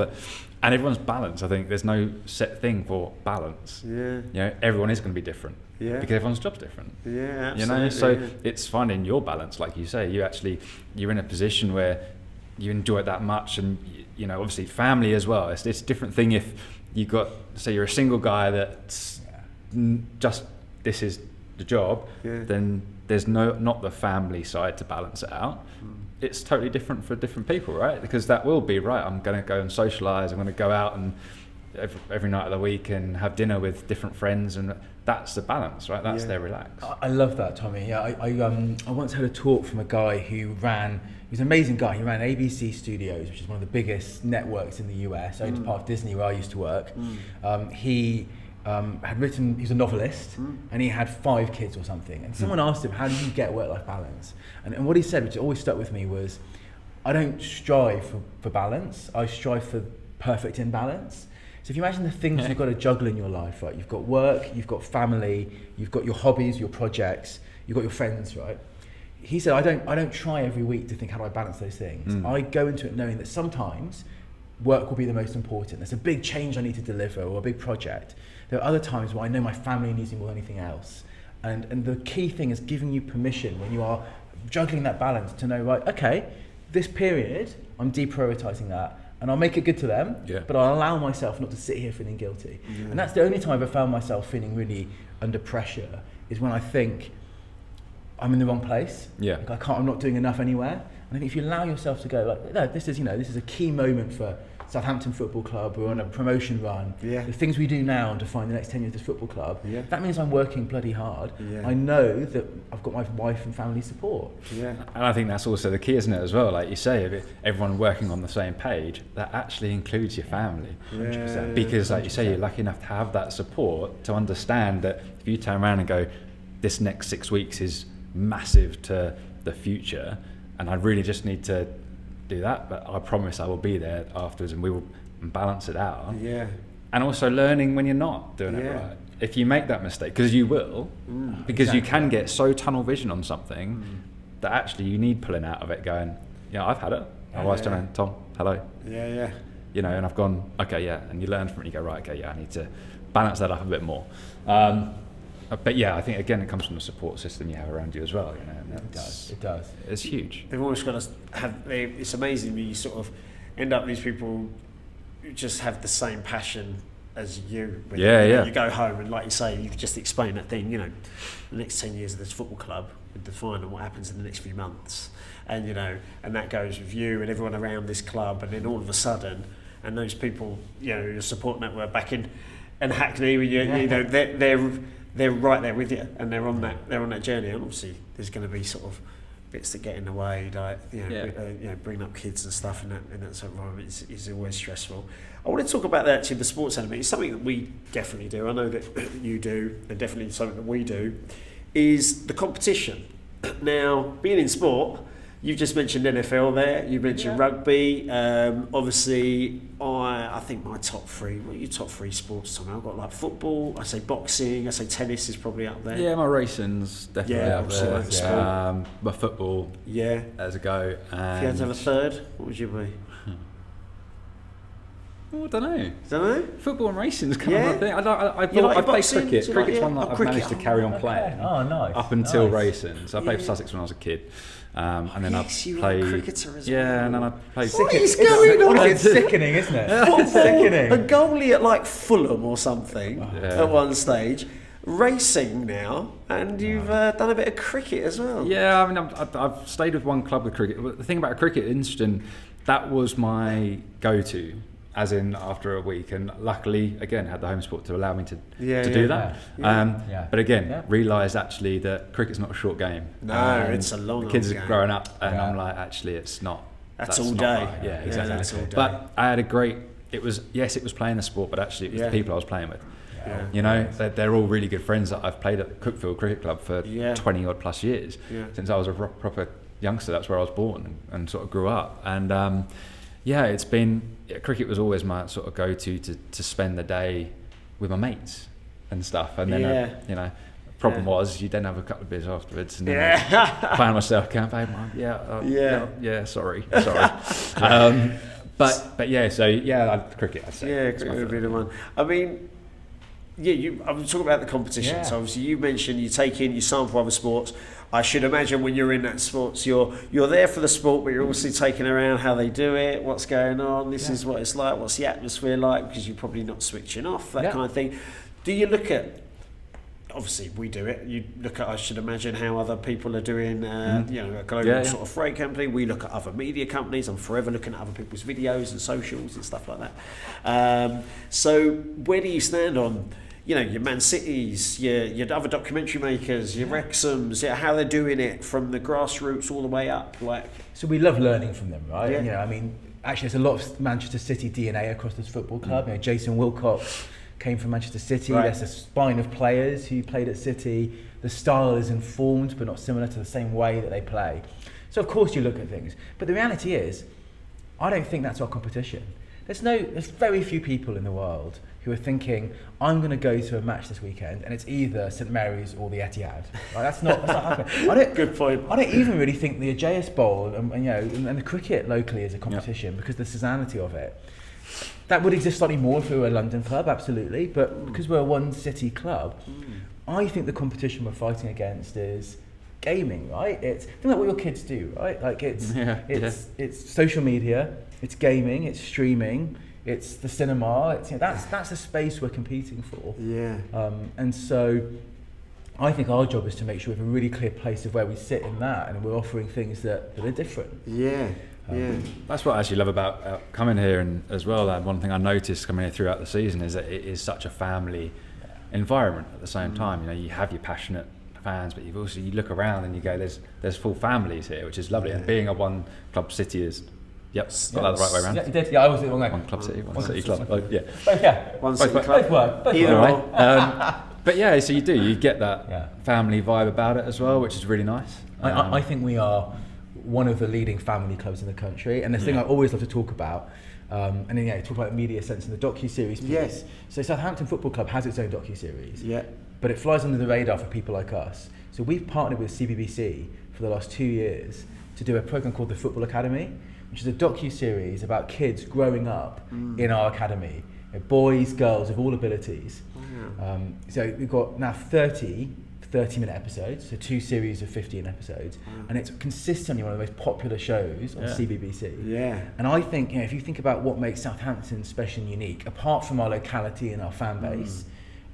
And everyone's balanced. I think there's no set thing for balance. You know, everyone is going to be different. Because everyone's job's different. Absolutely. You know, so it's finding your balance, like you say. You're in a position where you enjoy it that much, and you know, obviously, family as well. It's a different thing if you got, say, you're a single guy that's just, this is the job, then there's not the family side to balance it out. It's totally different for different people, right? Because that will be, right, I'm going to go and socialise, I'm going to go out and every night of the week and have dinner with different friends, and that's the balance, right? That's their relax. I love that, Tommy. I once had a talk from a guy who was an amazing guy. He ran ABC Studios, which is one of the biggest networks in the US, owned part of Disney, where I used to work. He had written, he's a novelist, and he had 5 kids or something. And someone asked him, how do you get work-life balance? And what he said, which always stuck with me, was, I don't strive for balance, I strive for perfect imbalance. So if you imagine the things you've got to juggle in your life, right? You've got work, you've got family, you've got your hobbies, your projects, you've got your friends, right? He said, I don't try every week to think, how do I balance those things? I go into it knowing that sometimes work will be the most important. There's a big change I need to deliver, or a big project. There are other times where I know my family needs me more than anything else. And the key thing is giving you permission when you are juggling that balance to know, right, okay, this period, I'm deprioritising that, and I'll make it good to them, but I'll allow myself not to sit here feeling guilty. And that's the only time I've ever found myself feeling really under pressure, is when I think I'm in the wrong place. Like I'm not doing enough anywhere. And I think if you allow yourself to go, like, no, this is a key moment for Southampton Football Club. We're on a promotion run. The things we do now to find the next 10 years of this football club, that means I'm working bloody hard. I know that I've got my wife and family support. And I think that's also the key, isn't it, as well? Like you say, if everyone working on the same page, that actually includes your family. 100%. Because, like you say, you're lucky enough to have that support to understand that if you turn around and go, this next 6 weeks is massive to the future, and I really just need to do that, but I promise I will be there afterwards, and we will balance it out. And also learning when you're not doing it right. If you make that mistake, because you will, because you can get so tunnel vision on something that actually you need pulling out of it, going, I've had it. My wife's done it. Tom, hello. You know, and I've gone, okay, and you learn from it. You go, right, okay, I need to balance that up a bit more. But I think again it comes from the support system you have around you as well. You know, and it does. It's huge. They've always got to have. It's amazing when you sort of end up these people who just have the same passion as you. When you go home and, like you say, you just explain that thing. You know, the next 10 years of this football club would define on what happens in the next few months, and you know, and that goes with you and everyone around this club, and then all of a sudden, and those people, you know, your support network back in Hackney, you know, they're right there with you, and they're on that journey. And obviously, there's going to be sort of bits that get in the way, like bringing up kids and stuff in that sort of environment is always stressful. I want to talk about that actually. The sports element is something that we definitely do. I know that you do, and definitely something that we do. Is the competition. Now, being in sport, you've just mentioned NFL there, you mentioned rugby. Obviously, I think my top three, what are your top three sports, Tom? I've got like football, I say boxing, I say tennis is probably up there. Yeah, my racing's definitely up there. Sport. My football, there's a go. And if you had to have a third, what would you be? I don't know. Football and racing's kind of my thing. I played cricket. Cricket's one that I've managed to carry on playing. Oh, nice. Up until racing. So I played for Sussex when I was a kid. And then I played. Cricketer as well. Yeah, and then I played. What is going on? It's sickening, isn't it? It's sickening. A goalie at like Fulham or something at one stage. Racing now, and you've done a bit of cricket as well. Yeah, I mean, I've stayed with one club with cricket. The thing about cricket, interesting, that was my go-to. As in after a week, and luckily again had the home sport to allow me to do that. But again, realised actually that cricket's not a short game. No, it's a long. The kids game. are growing up, and I'm like, actually, it's not. That's all day. Right. Yeah, exactly. That's all day. But I had a great. It was playing the sport, but actually it was the people I was playing with. Yeah. You know, they're all really good friends that I've played at the Cookfield Cricket Club for 20 odd plus years. Since I was a proper youngster, that's where I was born and sort of grew up. And it's been. Cricket was always my sort of go-to to spend the day with my mates and stuff. And then, problem was you then have a couple of beers afterwards and then I find myself going, babe, sorry. Cricket, I'd say. Yeah, cricket would be the one. I mean, I'm talking about the competition. Yeah. So obviously you mentioned you take in, you sample other sports. I should imagine when you're in that sports, you're there for the sport, but you're also taking around how they do it, what's going on, this is what it's like, what's the atmosphere like, because you're probably not switching off, that kind of thing. Do you look at, obviously we do it, you look at, I should imagine, how other people are doing, a global sort of freight company, we look at other media companies, I'm forever looking at other people's videos and socials and stuff like that. So where do you stand on, your Man Cities, your other documentary makers, your Wrexhams, how they're doing it from the grassroots all the way up? So we love learning from them, right? Yeah. I mean, actually there's a lot of Manchester City DNA across this football club. Jason Wilcox came from Manchester City. Right. There's a spine of players who played at City. The style is informed but not similar to the same way that they play. So of course you look at things. But the reality is, I don't think that's our competition. There's very few people in the world who are thinking, I'm going to go to a match this weekend and it's either St Mary's or the Etihad. Right? That's not happening. Good point. I don't even really think the Ageas Bowl and the cricket locally is a competition because of the seasonality of it. That would exist slightly more if we were a London club, absolutely, but because we're a one city club, I think the competition we're fighting against is gaming, right? Think about what your kids do, right? Like it's social media, it's gaming, it's streaming, it's the cinema. That's the space we're competing for. Yeah. And so, I think our job is to make sure we have a really clear place of where we sit in that, and we're offering things that are different. Yeah. That's what I actually love about coming here, and as well, one thing I noticed coming here throughout the season is that it is such a family environment at the same time. You have your passionate fans, but you look around and you go, there's full families here, which is lovely. And being a one club city is, got that the right way around. Yeah, you did. Yeah, I was the wrong way. One club city, one city club. One city club. Both work. But so you get that family vibe about it as well, which is really nice. I think we are one of the leading family clubs in the country, and the thing I always love to talk about, and then talk about the media sense and the docu-series piece. Yes. So Southampton Football Club has its own docu-series, but it flies under the radar for people like us. So we've partnered with CBBC for the last 2 years to do a programme called The Football Academy, which is a docu-series about kids growing up in our academy, boys, girls of all abilities. So we've got now 30-minute episodes, so 2 series of 15 episodes, and it's consistently one of the most popular shows on CBBC. Yeah. And I think, if you think about what makes Southampton special and unique, apart from our locality and our fan base,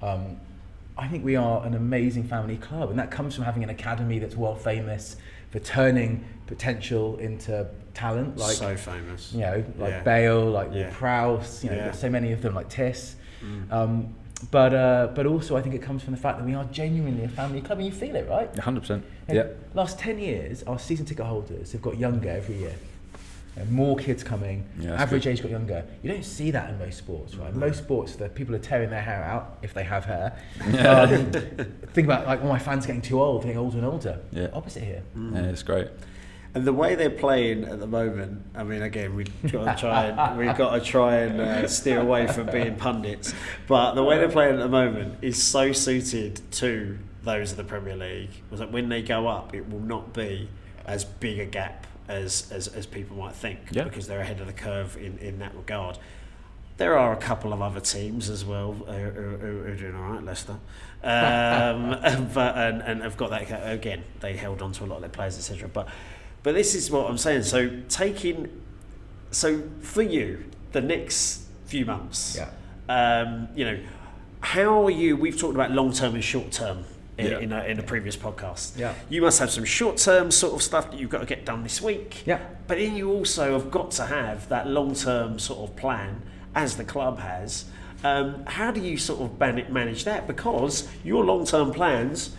I think we are an amazing family club, and that comes from having an academy that's world famous for turning potential into talent. Like, so famous. Bale, like Prowse, so many of them, like Tiss. But also I think it comes from the fact that we are genuinely a family club, and you feel it, right? 100%. Yeah. Last 10 years, our season ticket holders have got younger every year. more kids coming, average good. age got younger. You don't see that in most sports, right? In most sports, the people are tearing their hair out, if they have hair. Think about like, my fans getting too old, getting older and older. Yeah. Opposite here. Yeah, it's great. And the way they're playing at the moment, I mean, again, we've got to try and steer away from being pundits. But the way they're playing at the moment is so suited to those of the Premier League. Was that when they go up, it will not be as big a gap as people might think, because they're ahead of the curve in that regard. There are a couple of other teams as well who are doing all right, Leicester, and have got that again. They held on to a lot of their players, etc. But this is what I'm saying. So for you, the next few months, how are you? We've talked about long term and short term in a previous podcast. Yeah. You must have some short term sort of stuff that you've got to get done this week. Yeah. But then you also have got to have that long term sort of plan, as the club has. How do you sort of manage that? Because your long term plans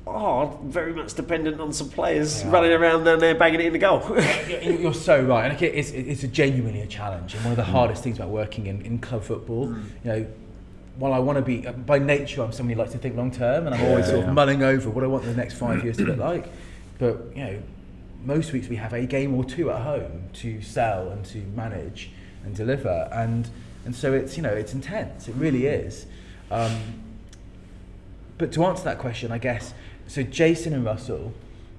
are very much dependent on some players running around down there banging it in the goal. You're so right, and it's genuinely a challenge, and one of the hardest things about working in club football. While I want to be, by nature, I'm somebody who likes to think long term, and I'm always sort of mulling over what I want the next 5 years to look like. But most weeks we have a game or two at home to sell and to manage and deliver, and so it's it's intense. It really is. But to answer that question, I guess. So Jason and Russell,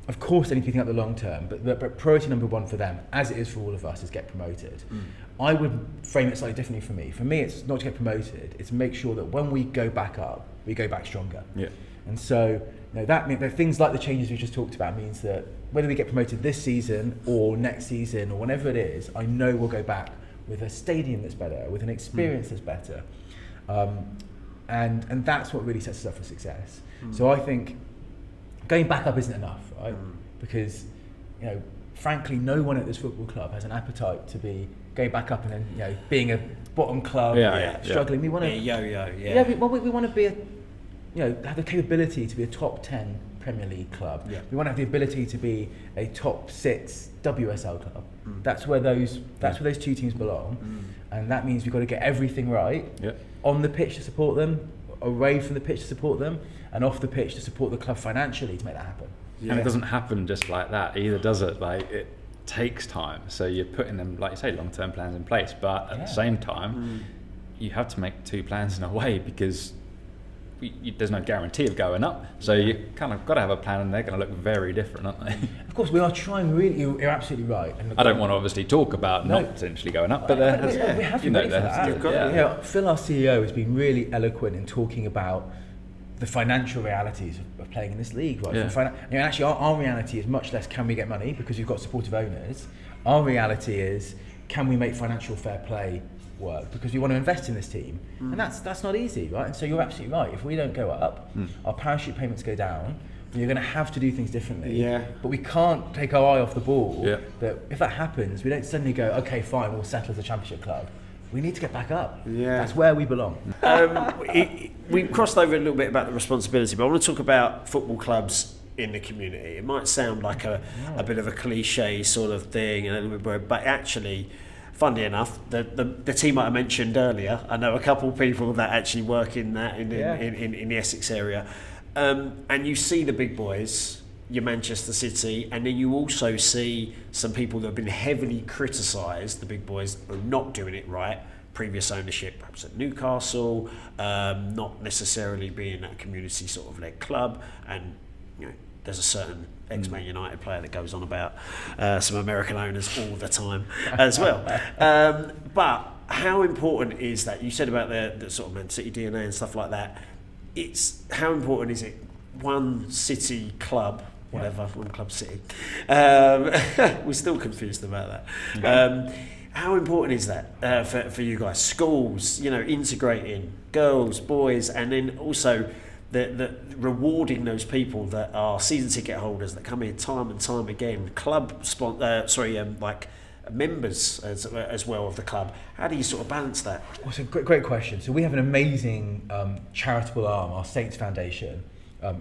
of course, they need to be thinking about the long term, but priority number one for them, as it is for all of us, is get promoted. I would frame it slightly differently for me. For me, it's not to get promoted; it's to make sure that when we go back up, we go back stronger. Yeah. And so that means things like the changes we just talked about means that whether we get promoted this season or next season or whenever it is, I know we'll go back with a stadium that's better, with an experience that's better, and that's what really sets us up for success. So I think going back up isn't enough, right? Because, frankly, no one at this football club has an appetite to be going back up and then, being a bottom club, struggling. We want to, we want to be have the capability to be a top 10 Premier League club. Yeah. We want to have the ability to be a top 6 WSL club. That's where those two teams belong, and that means we've got to get everything right on the pitch to support them, away from the pitch to support them, and off the pitch to support the club financially to make that happen. And it doesn't happen just like that either, does it? Like, it takes time. So you're putting them, like you say, long-term plans in place, but at the same time, you have to make 2 plans in a way, because there's no guarantee of going up. So you kind of got to have a plan, and they're going to look very different, aren't they? Of course, we are trying really. You're absolutely right. And I don't want to obviously talk about not potentially going up, but we have to that. Phil, our CEO, has been really eloquent in talking about the financial realities of playing in this league, right? Actually, our reality is much less can we get money, because we've got supportive owners. Our reality is, can we make financial fair play work, because we want to invest in this team, and that's not easy, right? And so you're absolutely right. If we don't go up, our parachute payments go down. You're going to have to do things differently. Yeah. But we can't take our eye off the ball. Yeah. That if that happens, we don't suddenly go, okay, fine, we'll settle as a championship club. We need to get back up. Yeah. That's where we belong. We crossed over a little bit about the responsibility, but I want to talk about football clubs in the community. It might sound like a bit of a cliche sort of thing, but actually, funnily enough, the team I mentioned earlier, I know a couple of people that actually work in that in the Essex area, and you see the big boys, your Manchester City, and then you also see some people that have been heavily criticised, the big boys, are not doing it right. Previous ownership, perhaps at Newcastle, not necessarily being a community sort of led club, and there's a certain ex-Man United player that goes on about some American owners all the time as well. But how important is that? You said about the sort of Man City DNA and stuff like that. It's how important is it? One city club, whatever, one club city. We're still confused about that. How important is that for you guys? Schools, integrating girls, boys, and then also the rewarding those people that are season ticket holders that come in time and time again, members as well of the club. How do you sort of balance that? Well, it's a great question. So we have an amazing charitable arm, our Saints Foundation.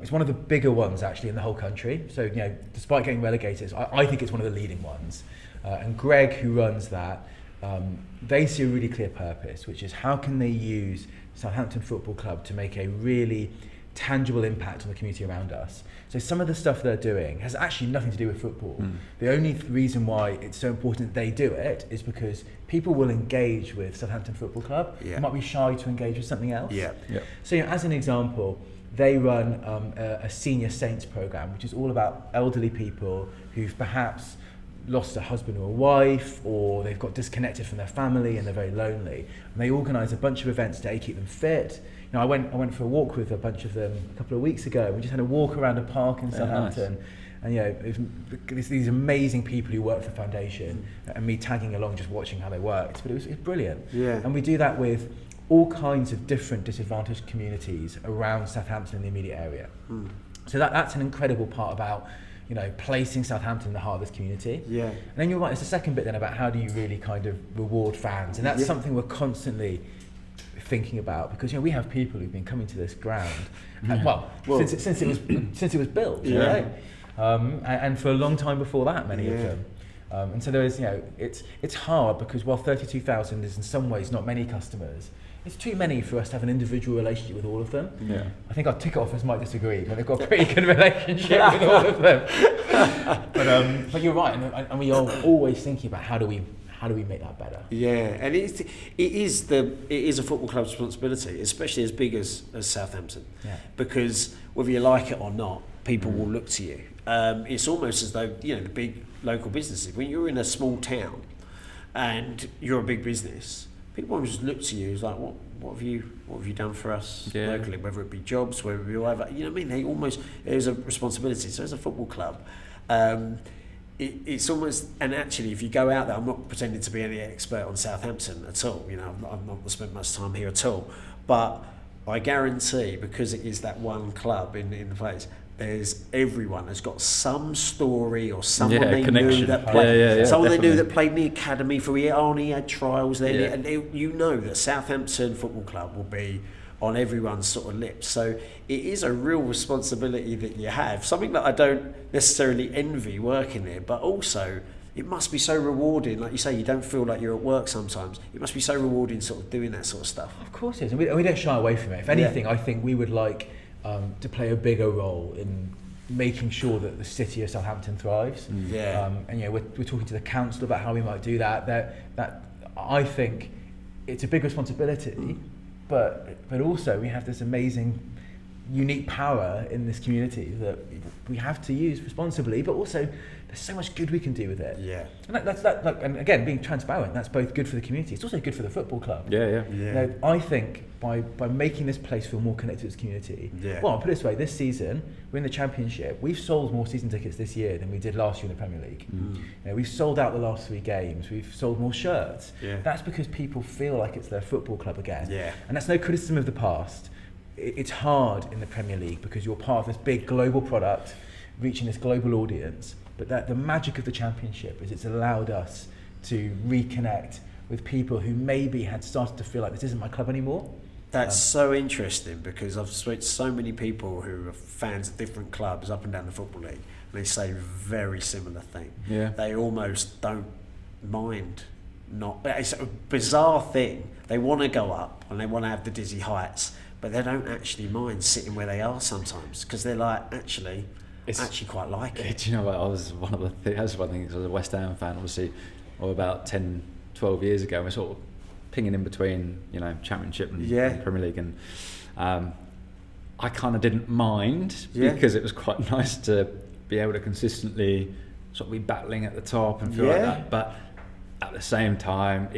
It's one of the bigger ones actually in the whole country. So despite getting relegated, I think it's one of the leading ones. and Greg, who runs that, they see a really clear purpose, which is how can they use Southampton Football Club to make a really tangible impact on the community around us. So some of the stuff they're doing has actually nothing to do with football. The only reason why it's so important that they do it is because people will engage with Southampton Football Club. They might be shy to engage with something else. So as an example, they run a senior saints program, which is all about elderly people who've perhaps lost a husband or a wife, or they've got disconnected from their family and they're very lonely. And they organise a bunch of events to keep them fit. I went for a walk with a bunch of them a couple of weeks ago. We just had a walk around a park in Southampton. Nice. And it was these amazing people who work for the foundation, and me tagging along, just watching how they worked. But it was brilliant. And we do that with all kinds of different disadvantaged communities around Southampton and the immediate area. So that's an incredible part about placing Southampton in the heart of this community. And then you're right, it's the second bit then about how do you really kind of reward fans, and that's something we're constantly thinking about, because we have people who've been coming to this ground since it was built, right? And for a long time before that, many of them. And so there is, it's hard because while 32,000 is in some ways not many customers, it's too many for us to have an individual relationship with all of them. I think our ticket officers might disagree, but they've got a pretty good relationship with all of them. But you're right, and we are always thinking about how do we make that better? And it is a football club's responsibility, especially as big as Southampton, because whether you like it or not, people will look to you. It's almost as though the big local businesses, when you're in a small town and you're a big business, people will just look to you as like, what have you done for us locally, whether it be jobs, whether it be whatever. There's a responsibility. So as a football club, it's almost, and actually if you go out there, I'm not pretending to be any expert on Southampton at all, I've not spent much time here at all, but I guarantee, because it is that one club in the place, everyone has got some story or someone they knew that played, someone they knew that played in the academy for a year. Oh, and he had trials there, and that Southampton Football Club will be on everyone's sort of lips. So it is a real responsibility that you have, something that I don't necessarily envy working there, but also it must be so rewarding. Like you say, you don't feel like you're at work sometimes. It must be so rewarding sort of doing that sort of stuff. Of course it is, and we don't shy away from it. If anything, I think we would like to play a bigger role in making sure that the city of Southampton thrives. And we're talking to the council about how we might do that. That I think it's a big responsibility, but also we have this amazing, unique power in this community that we have to use responsibly, but also there's so much good we can do with it. And and again, being transparent, that's both good for the community. It's also good for the football club. I think by making this place feel more connected to its community. Well, I'll put it this way: this season we're in the Championship. We've sold more season tickets this year than we did last year in the Premier League. We've sold out the last 3 games. We've sold more shirts. That's because people feel like it's their football club again. And that's no criticism of the past. It's hard in the Premier League because you're part of this big global product, reaching this global audience. But the magic of the Championship is it's allowed us to reconnect with people who maybe had started to feel like this isn't my club anymore. That's so interesting, because I've spoken to so many people who are fans of different clubs up and down the Football League, and they say a very similar thing. They almost don't mind it's a bizarre thing. They want to go up and they want to have the dizzy heights, but they don't actually mind sitting where they are sometimes, because they're like, actually quite like it. Do you know what? I was one of the things, I was a West Ham fan, obviously, about 10, 12 years ago. We're sort of pinging in between, Championship and Premier League, and I kind of didn't mind because it was quite nice to be able to consistently sort of be battling at the top and feel like that. But at the same time,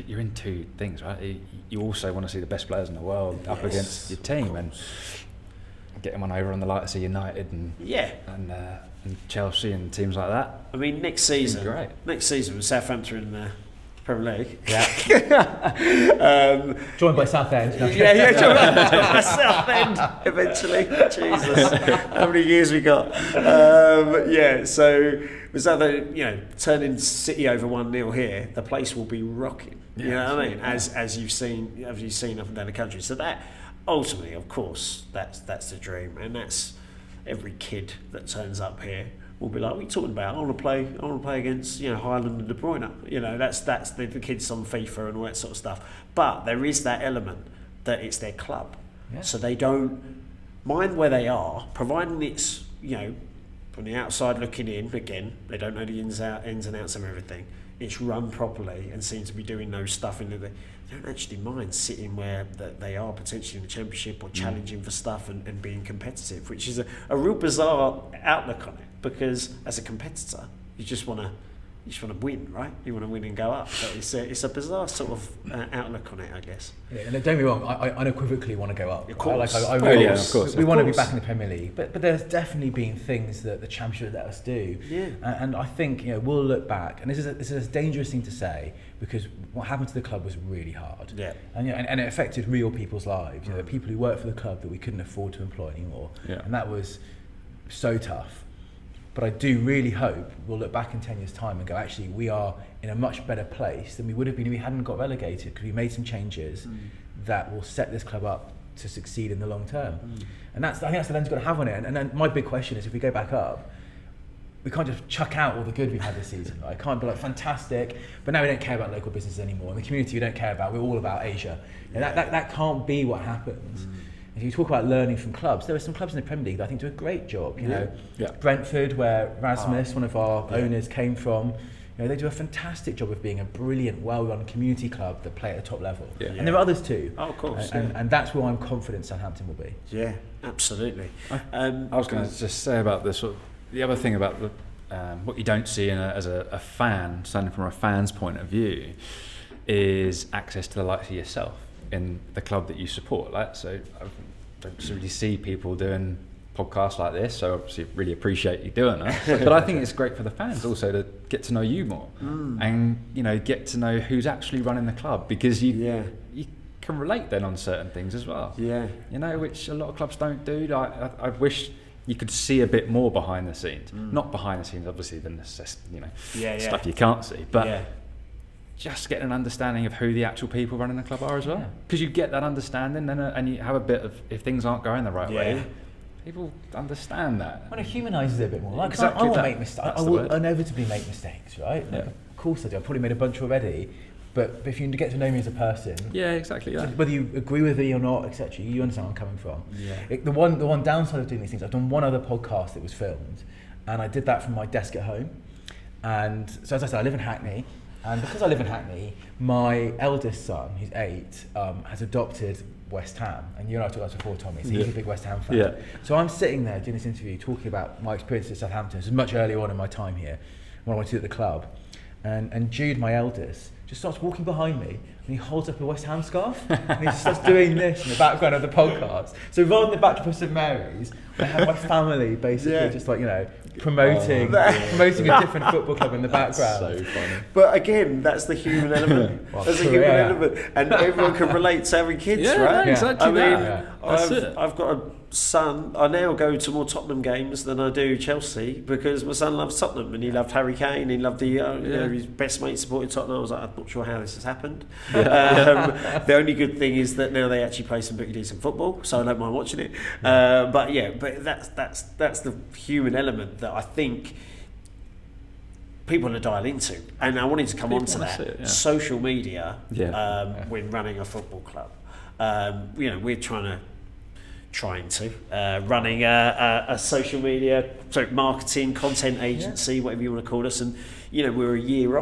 you're in two things, right? You also want to see the best players in the world up against your team and getting one over on the likes of United and Chelsea and teams like that. I mean, next season with Southampton in the Premier League. Joined by Southend. Joined by Southend eventually. Jesus, how many years we got? So was that turning City over 1-0 here, the place will be rocking. You know what I mean? As you've seen up and down the country. So that ultimately, of course, that's the dream, and that's every kid that turns up here will be like, what are you talking about? I want to play against Highland and De Bruyne. That's the kids on FIFA and all that sort of stuff. But there is that element that it's their club, so they don't mind where they are, providing it's from the outside looking in. Again, they don't know the ins and outs of everything. It's run properly and seems to be doing those stuff in the. They don't actually mind sitting where they are potentially in the Championship or challenging for stuff and being competitive, which is a real bizarre outlook on it, because as a competitor you just want to win, right? You want to win and go up. So it's a bizarre sort of outlook on it, I guess. Yeah, and don't get me wrong, I unequivocally want to go up. Of course. I really, of course. We want to be back in the Premier League, but there's definitely been things that the Championship let us do. Yeah. And I think we'll look back, and this is a dangerous thing to say, because what happened to the club was really hard. Yeah. And it affected real people's lives. The people who worked for the club that we couldn't afford to employ anymore. Yeah. And that was so tough. But I do really hope we'll look back in 10 years' time and go, actually, we are in a much better place than we would have been if we hadn't got relegated, because we made some changes that will set this club up to succeed in the long term. And I think that's the lens we've got to have on it. And then my big question is, if we go back up, we can't just chuck out all the good we've had this season. Right? It can't be like fantastic, but now we don't care about local businesses anymore. And the community we don't care about, we're all about Asia. That can't be what happens. If you talk about learning from clubs, there are some clubs in the Premier League that I think do a great job. Brentford, where Rasmus, one of our owners, came from, they do a fantastic job of being a brilliant, well-run community club that play at the top level. Yeah. And there are others too. Oh, of course. And that's where I'm confident Southampton will be. Yeah, absolutely. I was going to just say about this. The other thing about what you don't see as a fan, standing from a fan's point of view, is access to the likes of yourself in the club that you support. So I don't really see people doing podcasts like this, so obviously really appreciate you doing that. But I think it's great for the fans also to get to know you more and get to know who's actually running the club, because you can relate then on certain things as well. Which a lot of clubs don't do. I wish you could see a bit more behind the scenes. Not behind the scenes, obviously, than stuff you can't see, but just get an understanding of who the actual people running the club are as well. Because you get that understanding, and you have a bit of, if things aren't going the right way, people understand that. When it humanises it a bit more. Like, exactly, I will make mistakes. I will inevitably make mistakes, right? Yeah. Of course I do. I've probably made a bunch already. But if you get to know me as a person, exactly. Whether you agree with me or not, etc., you understand where I'm coming from. The one downside of doing these things, I've done one other podcast that was filmed, and I did that from my desk at home. And so, as I said, I live in Hackney, and because I live in Hackney, my eldest son, who's 8, has adopted West Ham, and you and I talked about this before, Tommy. So he's a big West Ham fan. So I'm sitting there doing this interview, talking about my experience at Southampton. This is much earlier on in my time here, when I went to at the club, and Jude, my eldest, just starts walking behind me, and he holds up a West Ham scarf, and he just starts doing this in the background of the podcast. So rather than the backdrop of St Mary's, I have my family basically just promoting a different football club in the background. So funny. But again, that's the human element. And everyone can relate to having kids, right? Exactly. I've got a son. I now go to more Tottenham games than I do Chelsea, because my son loves Tottenham, and he loved Harry Kane. He loved his best mate supported Tottenham. I was like, I'm not sure how this has happened. The only good thing is that now they actually play some pretty decent football, so I don't mind watching it. But that's the human element that I think people are dialed into, and I wanted to come on to that. Social media when running a football club. We're running a social media, marketing, content agency, whatever you want to call us, and we're a year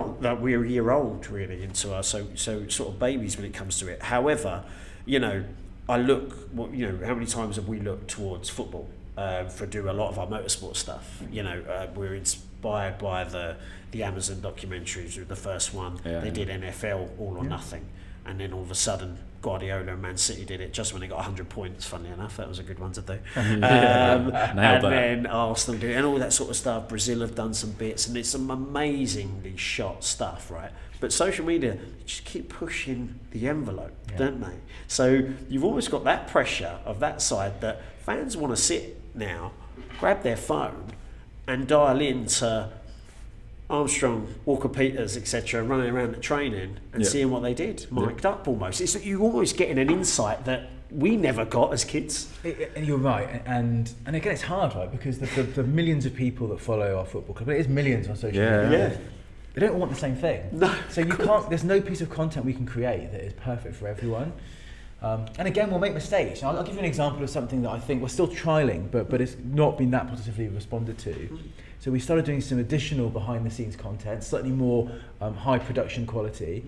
old really into our so sort of babies when it comes to it. However, I look, how many times have we looked towards football for do a lot of our motorsport stuff? We're inspired by the Amazon documentaries. With the first one, they did NFL All or Nothing, and then all of a sudden Guardiola and Man City did it just when they got 100 points, funnily enough. That was a good one to do. Then Arsenal did it, and all that sort of stuff. Brazil have done some bits, and it's some amazingly shot stuff, right? But social media just keep pushing the envelope, don't they? So you've almost got that pressure of that side, that fans want to sit now, grab their phone and dial into Armstrong, Walker-Peters, etc., running around the training and seeing what they did, mic'd up almost. It's that you're almost getting an insight that we never got as kids. And you're right, and again, it's hard, right? Because the millions of people that follow our football club, it is millions on social media. Yeah. They don't all want the same thing. No. So you can't. There's no piece of content we can create that is perfect for everyone. And again, we'll make mistakes. I'll give you an example of something that I think we're still trialing, but it's not been that positively responded to. So we started doing some additional behind-the-scenes content, slightly more high production quality,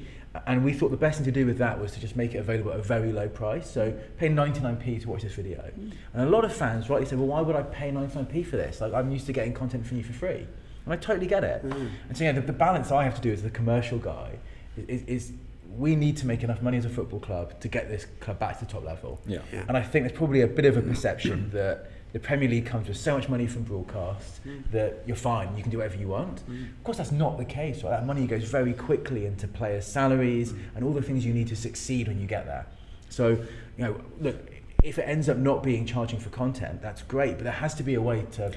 and we thought the best thing to do with that was to just make it available at a very low price. So pay 99p to watch this video. And a lot of fans rightly say, well, why would I pay 99p for this? Like, I'm used to getting content from you for free. And I totally get it. And so the balance I have to do as the commercial guy is we need to make enough money as a football club to get this club back to the top level. And I think there's probably a bit of a perception that the Premier League comes with so much money from broadcast that you're fine, you can do whatever you want. Of course, that's not the case, right? That money goes very quickly into players' salaries and all the things you need to succeed when you get there. So, look, if it ends up not being charging for content, that's great, but there has to be a way to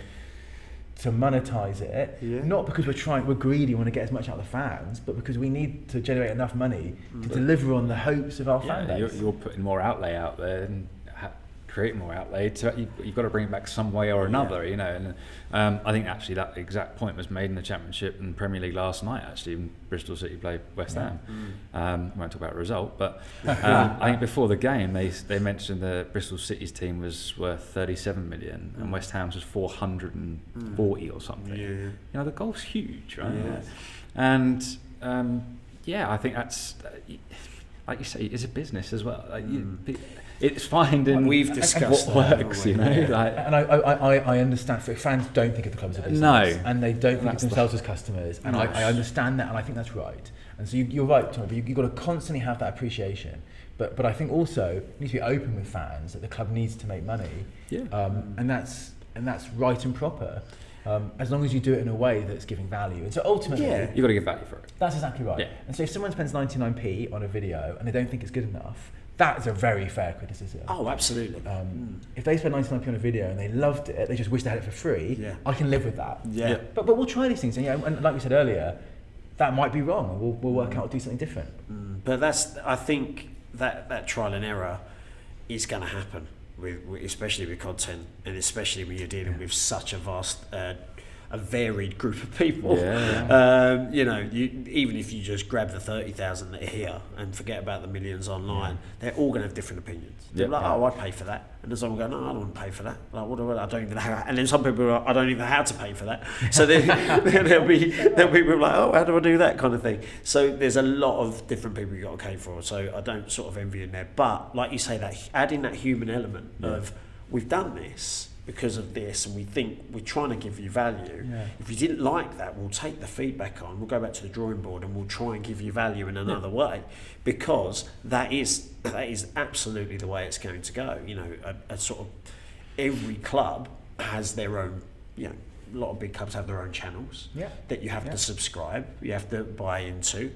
monetize it, not because we're greedy, want to get as much out of the fans, but because we need to generate enough money to deliver on the hopes of our fan base. You're putting more outlay out there and create more outlay. You've got to bring it back some way or another, And I think actually that exact point was made in the Championship and Premier League last night. Actually, when Bristol City played West Ham. We won't talk about a result, but I think before the game they mentioned that Bristol City's team was worth 37 million and West Ham's was 440 or something. The goal's huge, right? And I think that's like you say, it's a business as well. It's finding we've discussed what works, And I understand. Fans don't think of the club as a business, and they don't think of themselves as customers. And I understand that, and I think that's right. And so you're right, Tom. But you've got to constantly have that appreciation. But I think also you need to be open with fans that the club needs to make money. And that's right and proper. As long as you do it in a way that's giving value. And so ultimately, you've got to give value for it. That's exactly right. And so if someone spends 99p on a video and they don't think it's good enough, that's a very fair criticism. Oh, absolutely. If they spend 99p on a video and they loved it, they just wish they had it for free, I can live with that. But we'll try these things. And like we said earlier, that might be wrong. We'll work out to do something different. But I think that trial and error is going to happen. Especially with content, and especially when you're dealing with such a vast, a varied group of people. Even if you just grab the 30,000 that are here and forget about the millions online, they're all going to have different opinions. They're like, oh, I'd pay for that. And there's someone going, no, I don't want to pay for that. Like, I don't even know how. And then some people are, I don't even know how to pay for that. So there'll be people like, oh, how do I do that kind of thing? So there's a lot of different people you've got to pay for. So I don't sort of envy in there. But like you say, that adding that human element of we've done this because of this, and we think we're trying to give you value. If you didn't like that, we'll take the feedback on, we'll go back to the drawing board and we'll try and give you value in another way, because that is absolutely the way it's going to go. A sort of every club has their own, a lot of big clubs have their own channels that you have to subscribe, you have to buy into.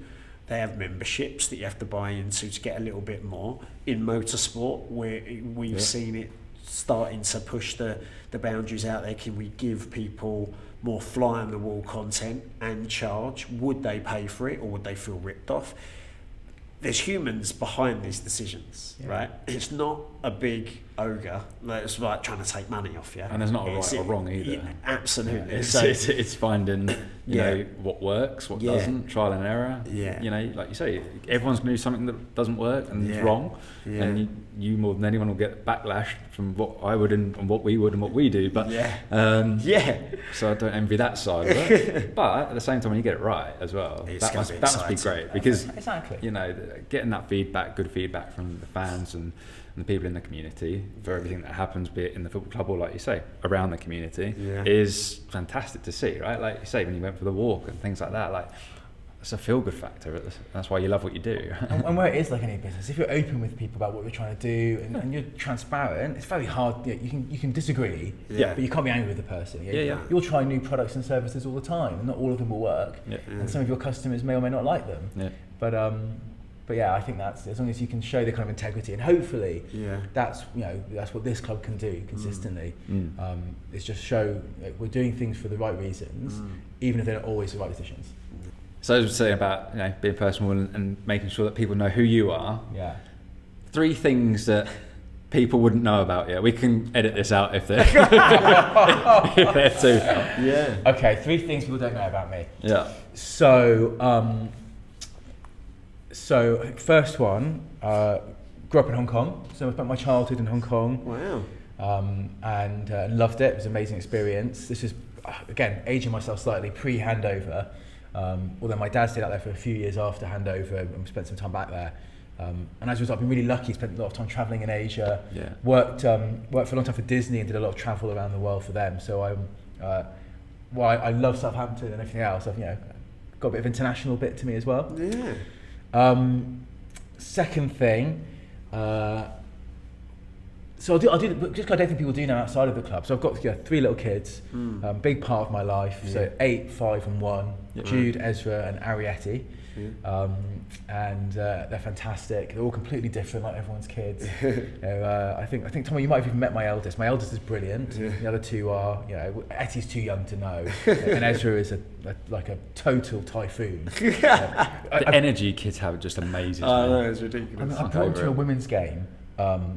They have memberships that you have to buy into to get a little bit more. In motorsport, where we've seen it starting to push the boundaries out there. Can we give people more fly on the wall content and charge? Would they pay for it, or would they feel ripped off? There's humans behind these decisions, right? It's not a big ogre that's like trying to take money off you. And there's not a right or wrong either. Absolutely. It's finding what works, what doesn't, trial and error. Like you say, everyone's going to do something that doesn't work and is wrong, and you more than anyone will get backlash from what I would and what we would and what we do. But so I don't envy that side of it. But at the same time, when you get it right as well, that must be great, because getting that feedback, good feedback from the fans and the people in the community for everything that happens, be it in the football club or, like you say, around the community, is fantastic to see, right? Like you say, when you went for the walk and things like that, like, it's a feel-good factor. That's why you love what you do. And where it is like any business, if you're open with people about what you're trying to do and you're transparent, it's very hard. You can disagree, but you can't be angry with the person. You'll try new products and services all the time, and not all of them will work. And some of your customers may or may not like them. But yeah, I think that's, as long as you can show the kind of integrity, and hopefully that's what this club can do consistently. Is just show we're doing things for the right reasons, even if they're not always the right decisions. So as I was saying about being personal and making sure that people know who you are. 3 things that people wouldn't know about yet. We can edit this out if they're if they're too. Yeah. Okay, 3 things people don't know about me. Yeah. So, first one, grew up in Hong Kong. So I spent my childhood in Hong Kong. Wow. And loved it. It was an amazing experience. This is, again, aging myself slightly, pre-handover. Although my dad stayed out there for a few years after handover and spent some time back there. And as a result, I've been really lucky, spent a lot of time travelling in Asia, worked for a long time for Disney and did a lot of travel around the world for them. So I love Southampton and everything else. I've got a bit of international bit to me as well. Yeah. Second thing, so I'll do just because I don't think people do now outside of the club. So I've got 3 little kids, big part of my life. Yeah. So 8, 5 and 1, Jude, Ezra and Ariete. And they're fantastic. They're all completely different, like everyone's kids. I think Tommy, you might have even met my eldest. My eldest is brilliant. The other 2 are, Etty's too young to know, and Ezra is like a total typhoon. The energy kids have is just amazing. Oh, no, it's ridiculous. I brought him to a women's game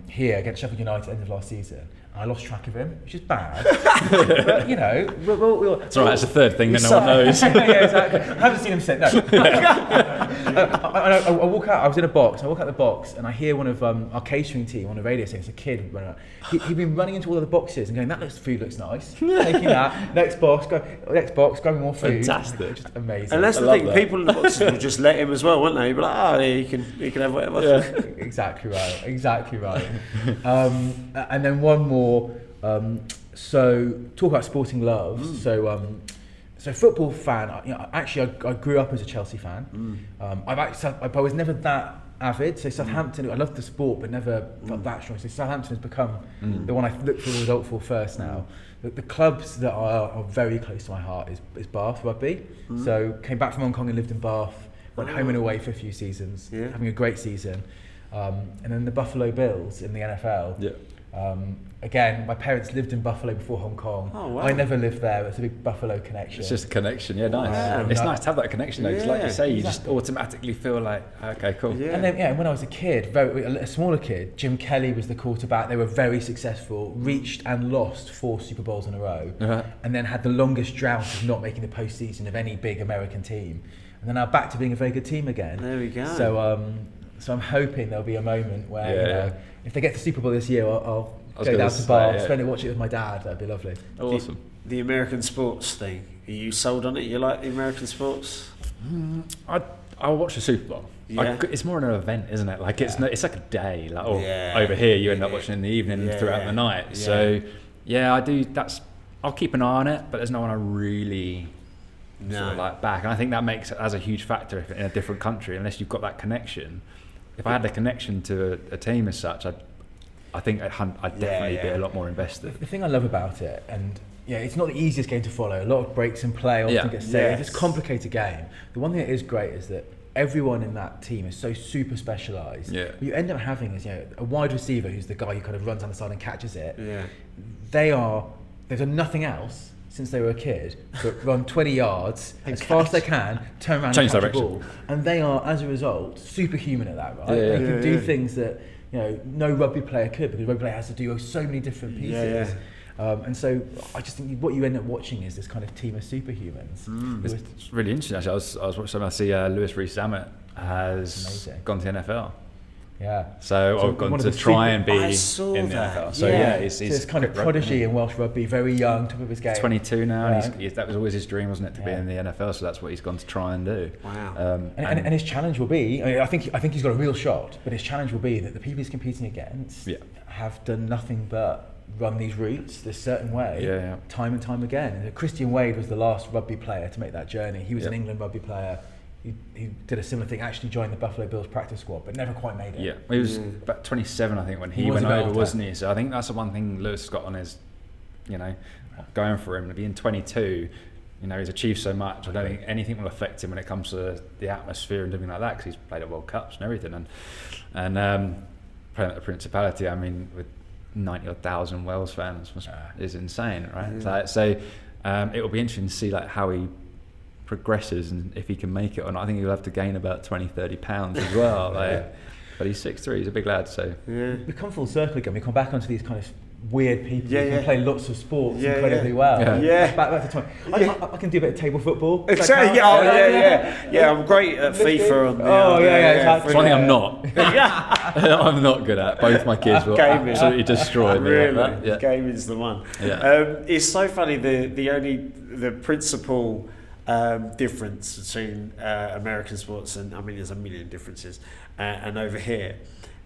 here against Sheffield United end of last season. I lost track of him, which is bad. But, it's all right, it's the third thing that no one knows. Yeah, exactly. I haven't seen him since. No. I walk out, I was in a box, I walk out the box and I hear one of our catering team on the radio saying, it's a kid running out. He'd been running into all of the boxes and going, food looks nice. Taking that, next box, grabbing more food. Fantastic. Just amazing. And that's the thing, people in the boxes will just let him as well, won't they? You'd be like, he can have whatever. Yeah. Exactly right. And then one more. So talk about sporting loves. So football fan. Actually, I grew up as a Chelsea fan. I was never that avid. So Southampton, I loved the sport, but never felt that strong. So Southampton has become the one I look for the result for first now. The clubs that are very close to my heart is Bath Rugby. So came back from Hong Kong and lived in Bath. Went home and away for a few seasons, having a great season. And then the Buffalo Bills in the NFL. Yeah. Again, my parents lived in Buffalo before Hong Kong. Oh, wow. I never lived there. It's a big Buffalo connection. It's just a connection, nice. Wow. It's nice to have that connection though, because like you say, you exactly. just automatically feel like, okay, cool. Yeah. And then, when I was a kid, a smaller kid, Jim Kelly was the quarterback. They were very successful, reached and lost 4 Super Bowls in a row, and then had the longest drought of not making the postseason of any big American team. And then now back to being a very good team again. There we go. So I'm hoping there'll be a moment where, if they get to Super Bowl this year, I'll go down to Bath, spend it watching it with my dad. That'd be lovely. Awesome. The American sports thing. Are you sold on it? You like the American sports? I'll watch the Super Bowl. Yeah. It's more an event, isn't it? Like it's like a day. Like over here, you end up watching in the evening and throughout the night. Yeah. So I do. I'll keep an eye on it, but there's no one I really sort of like back. And I think that makes it as a huge factor if in a different country, unless you've got that connection. If I had the connection to a team as such, I think I'd definitely be a lot more invested. The thing I love about it, and it's not the easiest game to follow. A lot of breaks in play, often gets saved. It's a complicated game. The one thing that is great is that everyone in that team is so super specialised. Yeah. What you end up having is a wide receiver who's the guy who kind of runs down the side and catches it. Yeah. They've done nothing else since they were a kid, but run 20 yards as fast as they can, turn around and catch the ball. And they are, as a result, superhuman at that, right? They can do things that no rugby player could, because rugby player has to do so many different pieces. And so I just think what you end up watching is this kind of team of superhumans. It's really interesting actually. I was watching something, I see Lewis Rees-Zammit has gone to the NFL. Yeah. So I've gone to try and be in the NFL. So he's this kind of prodigy in Welsh rugby, very young, top of his game. 22 now, and that was always his dream, wasn't it, to be in the NFL? So that's what he's gone to try and do. Wow. And his challenge will be, I think he's got a real shot, but his challenge will be that the people he's competing against have done nothing but run these routes this certain way, time and time again. And Christian Wade was the last rugby player to make that journey. He was an England rugby player. He did a similar thing, actually joined the Buffalo Bills practice squad, but never quite made it. Yeah, he was about 27, I think, when he went over, wasn't he? So I think that's the one thing Lewis has got on his, going for him. Being 22, he's achieved so much. I don't think anything will affect him when it comes to the atmosphere and everything like that, because he's played at World Cups and everything. And playing at the Principality, I mean, with 90,000 Wales fans is insane, right? So it will be interesting to see how he progresses and if he can make it or not. I think he'll have to gain about 20-30 pounds as well. But he's 6'3", he's a big lad, so... Yeah. We come full circle again. We come back onto these kind of weird people who can play lots of sports incredibly well. Back to time. I can do a bit of table football. Exactly. Yeah, I'm great at FIFA. On the, exactly. It's one thing I'm not. I'm not good at. Both my kids will absolutely destroy me. Really? Like that. Gaming's the one. Yeah. It's so funny, the principal difference between American sports and, I mean, there's a million differences, and over here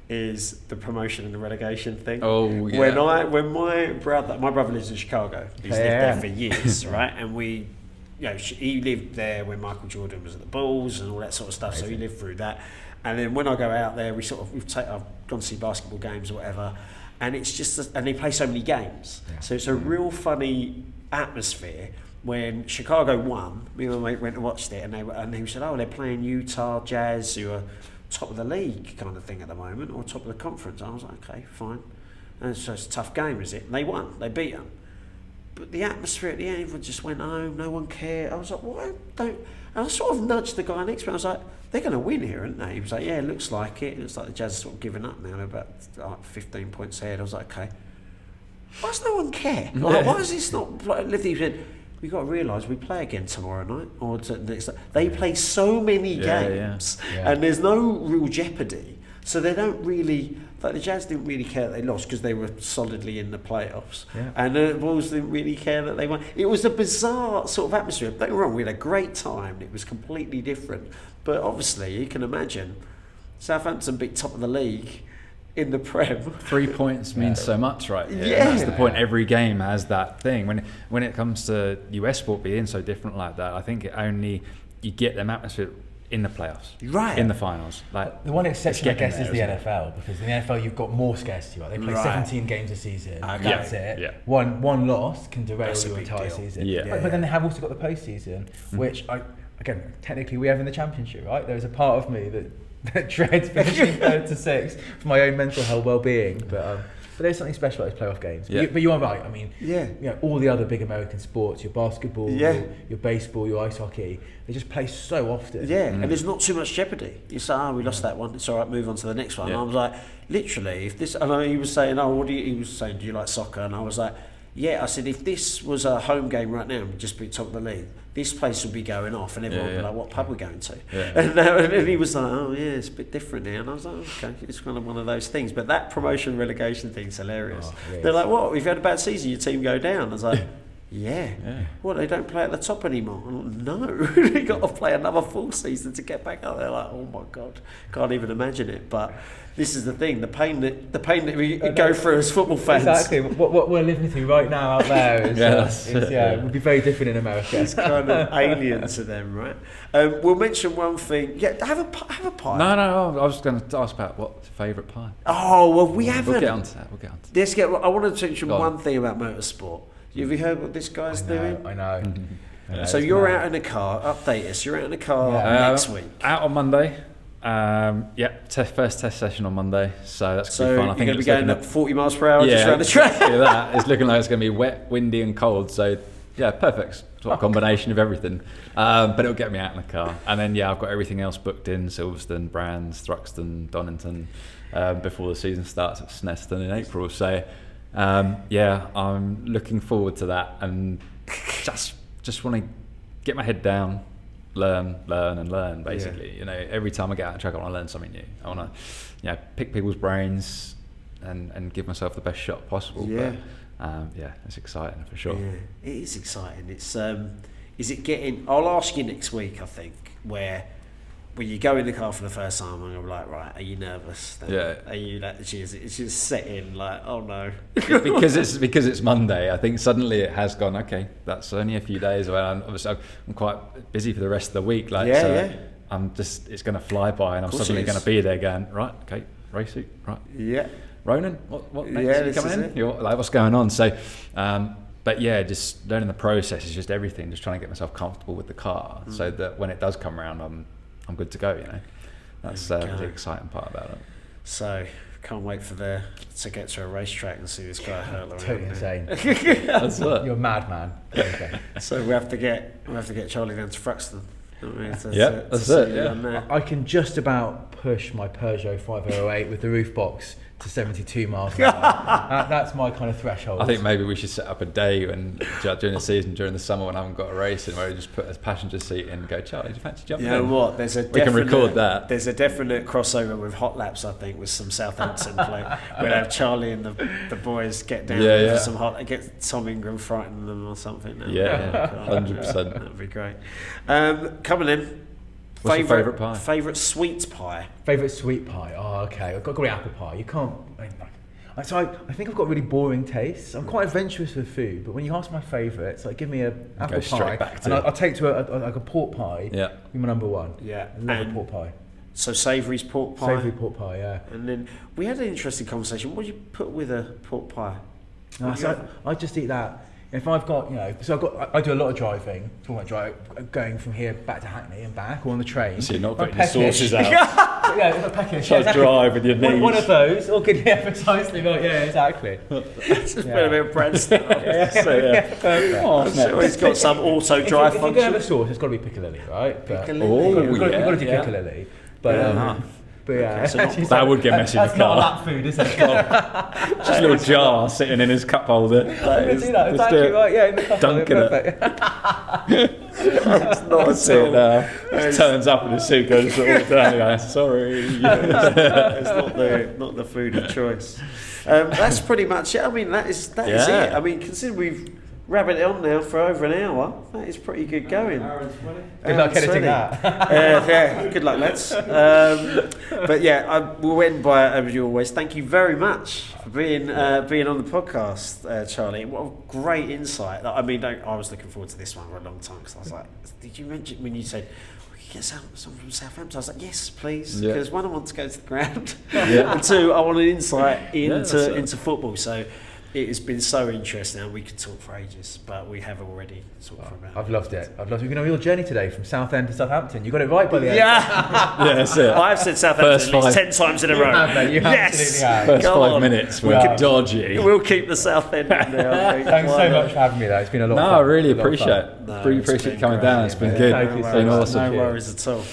is the promotion and the relegation thing. Oh yeah. When my brother lives in Chicago. He's lived there for years, right? And he lived there when Michael Jordan was at the Bulls and all that sort of stuff. Amazing. So he lived through that. And then when I go out there, I've gone to see basketball games or whatever, and it's just and they play so many games. Yeah. So it's a real funny atmosphere. When Chicago won, me and my mate went and watched it, and he said, "Oh, they're playing Utah Jazz, who are top of the league kind of thing at the moment, or top of the conference." I was like, "Okay, fine." And so it's a tough game, is it? And they won, they beat them. But the atmosphere at the end, everyone just went home, no one cared. I was like, "Why don't?" And I sort of nudged the guy next to me. I was like, "They're going to win here, aren't they?" He was like, "Yeah, it looks like it." It looks like the Jazz are sort of giving up now. They're about 15 points ahead. I was like, "Okay, why does no one care? Like, why is this not like?" He said, "We've got to realise we play again tomorrow night or next. They play so many games, and there's no real jeopardy. So they don't really, like the Jazz didn't really care that they lost because they were solidly in the playoffs, and the Bulls didn't really care that they won. It was a bizarre sort of atmosphere. Don't get me wrong, we had a great time. It was completely different, but obviously you can imagine Southampton beat top of the league in the Prem. 3 points means so much, right? Yeah. That's the point. Every game has that thing. When it comes to US sport being so different like that, I think you get them atmosphere in the playoffs, right? In the finals. Like the one exception, I guess, is the NFL, because in the NFL you've got more scarcity. Right? They play 17 games a season. That's it. Yeah. One loss can derail your entire season. But then they have also got the postseason, which technically we have in the Championship, right? There's a part of me that dreads finishing 3rd to 6th for my own mental health well-being, but there's something special about those playoff games. But you are right. I mean, all the other big American sports, your basketball, your baseball, your ice hockey, they just play so often. And there's not too much jeopardy. You say, we lost that one, it's all right, move on to the next one. And I was like, literally, if this, I know he was saying, he was saying, do you like soccer? And I was like, yeah. I said, if this was a home game right now and we just be top of the league, this place would be going off, and everyone would be like, "What pub are we going to?" And he was like, "Oh yeah, it's a bit different now." And I was like, "Okay, it's kind of one of those things." But that promotion relegation thing's hilarious. They're like, "What? We've had a bad season. Your team go down." I was like, "Yeah. What? They don't play at the top anymore?" I'm like, "No, they got to play another full season to get back up." They're like, "Oh my god, can't even imagine it." But this is the thing: the pain that we go through as football fans. Exactly. What we're living through right now out there is it would be very different in America. It's kind of alien to them, right? We'll mention one thing. Yeah, have a pie. No. I was going to ask about what's your favourite pie. Oh well, we haven't. We'll get onto that. I want to mention one thing about motorsport. Have you heard what this guy's doing? I know. So you're out in the car. Update us. You're out in the car next week. Out on Monday. First test session on Monday, so that's going to be fun. I think you're going to be going up 40 miles per hour just around the track. It's looking like it's going to be wet, windy and cold, so perfect sort of combination of everything. But it'll get me out in the car. And then I've got everything else booked in: Silverstone, Brands, Thruxton, Donington, before the season starts at Snetterton in April. So I'm looking forward to that, and just want to get my head down, learn basically. Every time I get out on the track I want to learn something new. I want to pick people's brains and give myself the best shot possible. It's exciting for sure. It is exciting. It's is it getting, I'll ask you next week, I think, where you go in the car for the first time and I'm like, right, are you nervous? Are you like, it's just set in like, oh no. because it's Monday, I think suddenly it has gone, okay, that's only a few days away. Obviously I'm quite busy for the rest of the week. It's going to fly by and I'm suddenly going to be there going, right, okay, race suit, right. Yeah. Ronan, what next? Are you coming in? You're like, what's going on? So, just learning the process is just everything, just trying to get myself comfortable with the car so that when it does come around, I'm good to go, That's the exciting part about it. So, can't wait to get to a racetrack and see this guy hurl around. Totally insane. That's it. You're a madman. Okay. So we have to get Charlie down to Thruxton. That's it. Yeah. I can just about push my Peugeot 508 with the roof box to 72 miles an hour. That's my kind of threshold. I think maybe we should set up a day when during the season, during the summer when I haven't got a race, and where we just put a passenger seat in and go, Charlie, do you fancy jumping in? You know what? We can record that. There's a definite crossover with hot laps, I think, with some Southampton play. We'll have Charlie and the boys get down for some hot, get Tom Ingram frightening them or something. 100%. That'd be great. Coming in. What's your favourite pie? Favourite sweet pie? Favourite sweet pie? Oh, okay. I've got to go with apple pie. You can't... So I think I've got really boring tastes. I'm quite adventurous with food, but when you ask my favourites, like give me an apple pie, and I'll take to a pork pie. Yeah. Be my number one. Yeah. I love a pork pie. So savoury's pork pie? Savoury pork pie, yeah. And then we had an interesting conversation. What do you put with a pork pie? I just eat that. If I've got, I do a lot of driving, going from here back to Hackney and back, or on the train. So you're not putting the sauces out. Yeah, peckish. So drive with your knees. One of those, or good, precisely. But yeah, exactly. Just put a bit of bread stuff. So he's got some auto-dry function. If you're going to have a sauce, it's got to be Piccalilli, right? Piccalilli. You've got to do Piccalilli. But yeah, that would get messy in the car. That's not that food, is it? Just a little jar sitting in his cup holder. I'm going to do that. Exactly right. Yeah, in the cup holder. Dunking it. It's not at all. Now. Just turns up and the suit goes all down. Sorry. It's not the food of choice. That's pretty much it. I mean, that is it. I mean, considering we've rabbited on now for over an hour, that is pretty good going. Good luck editing that. Good luck, lads. But yeah, we'll end by, as you always, thank you very much for being on the podcast, Charlie. What a great insight. I mean, I was looking forward to this one for a long time, because I was like, did you mention when you said, get someone from Southampton? I was like, yes, please, because one, I want to go to the ground, and two, I want an insight into football. So it has been so interesting, and we could talk for ages, but we have already talked for about. I've loved it. We're going to have your journey today from Southend to Southampton. You got it right by the end. Yeah, that's it. I've said Southampton at least 10 times in a row. You absolutely have. First 5 minutes were dodgy. We'll keep the Southend in there. Thanks so much for having me, though. It's been a lot of fun. I really appreciate it. Really appreciate you coming down. It's been good. It's been awesome. No worries at all.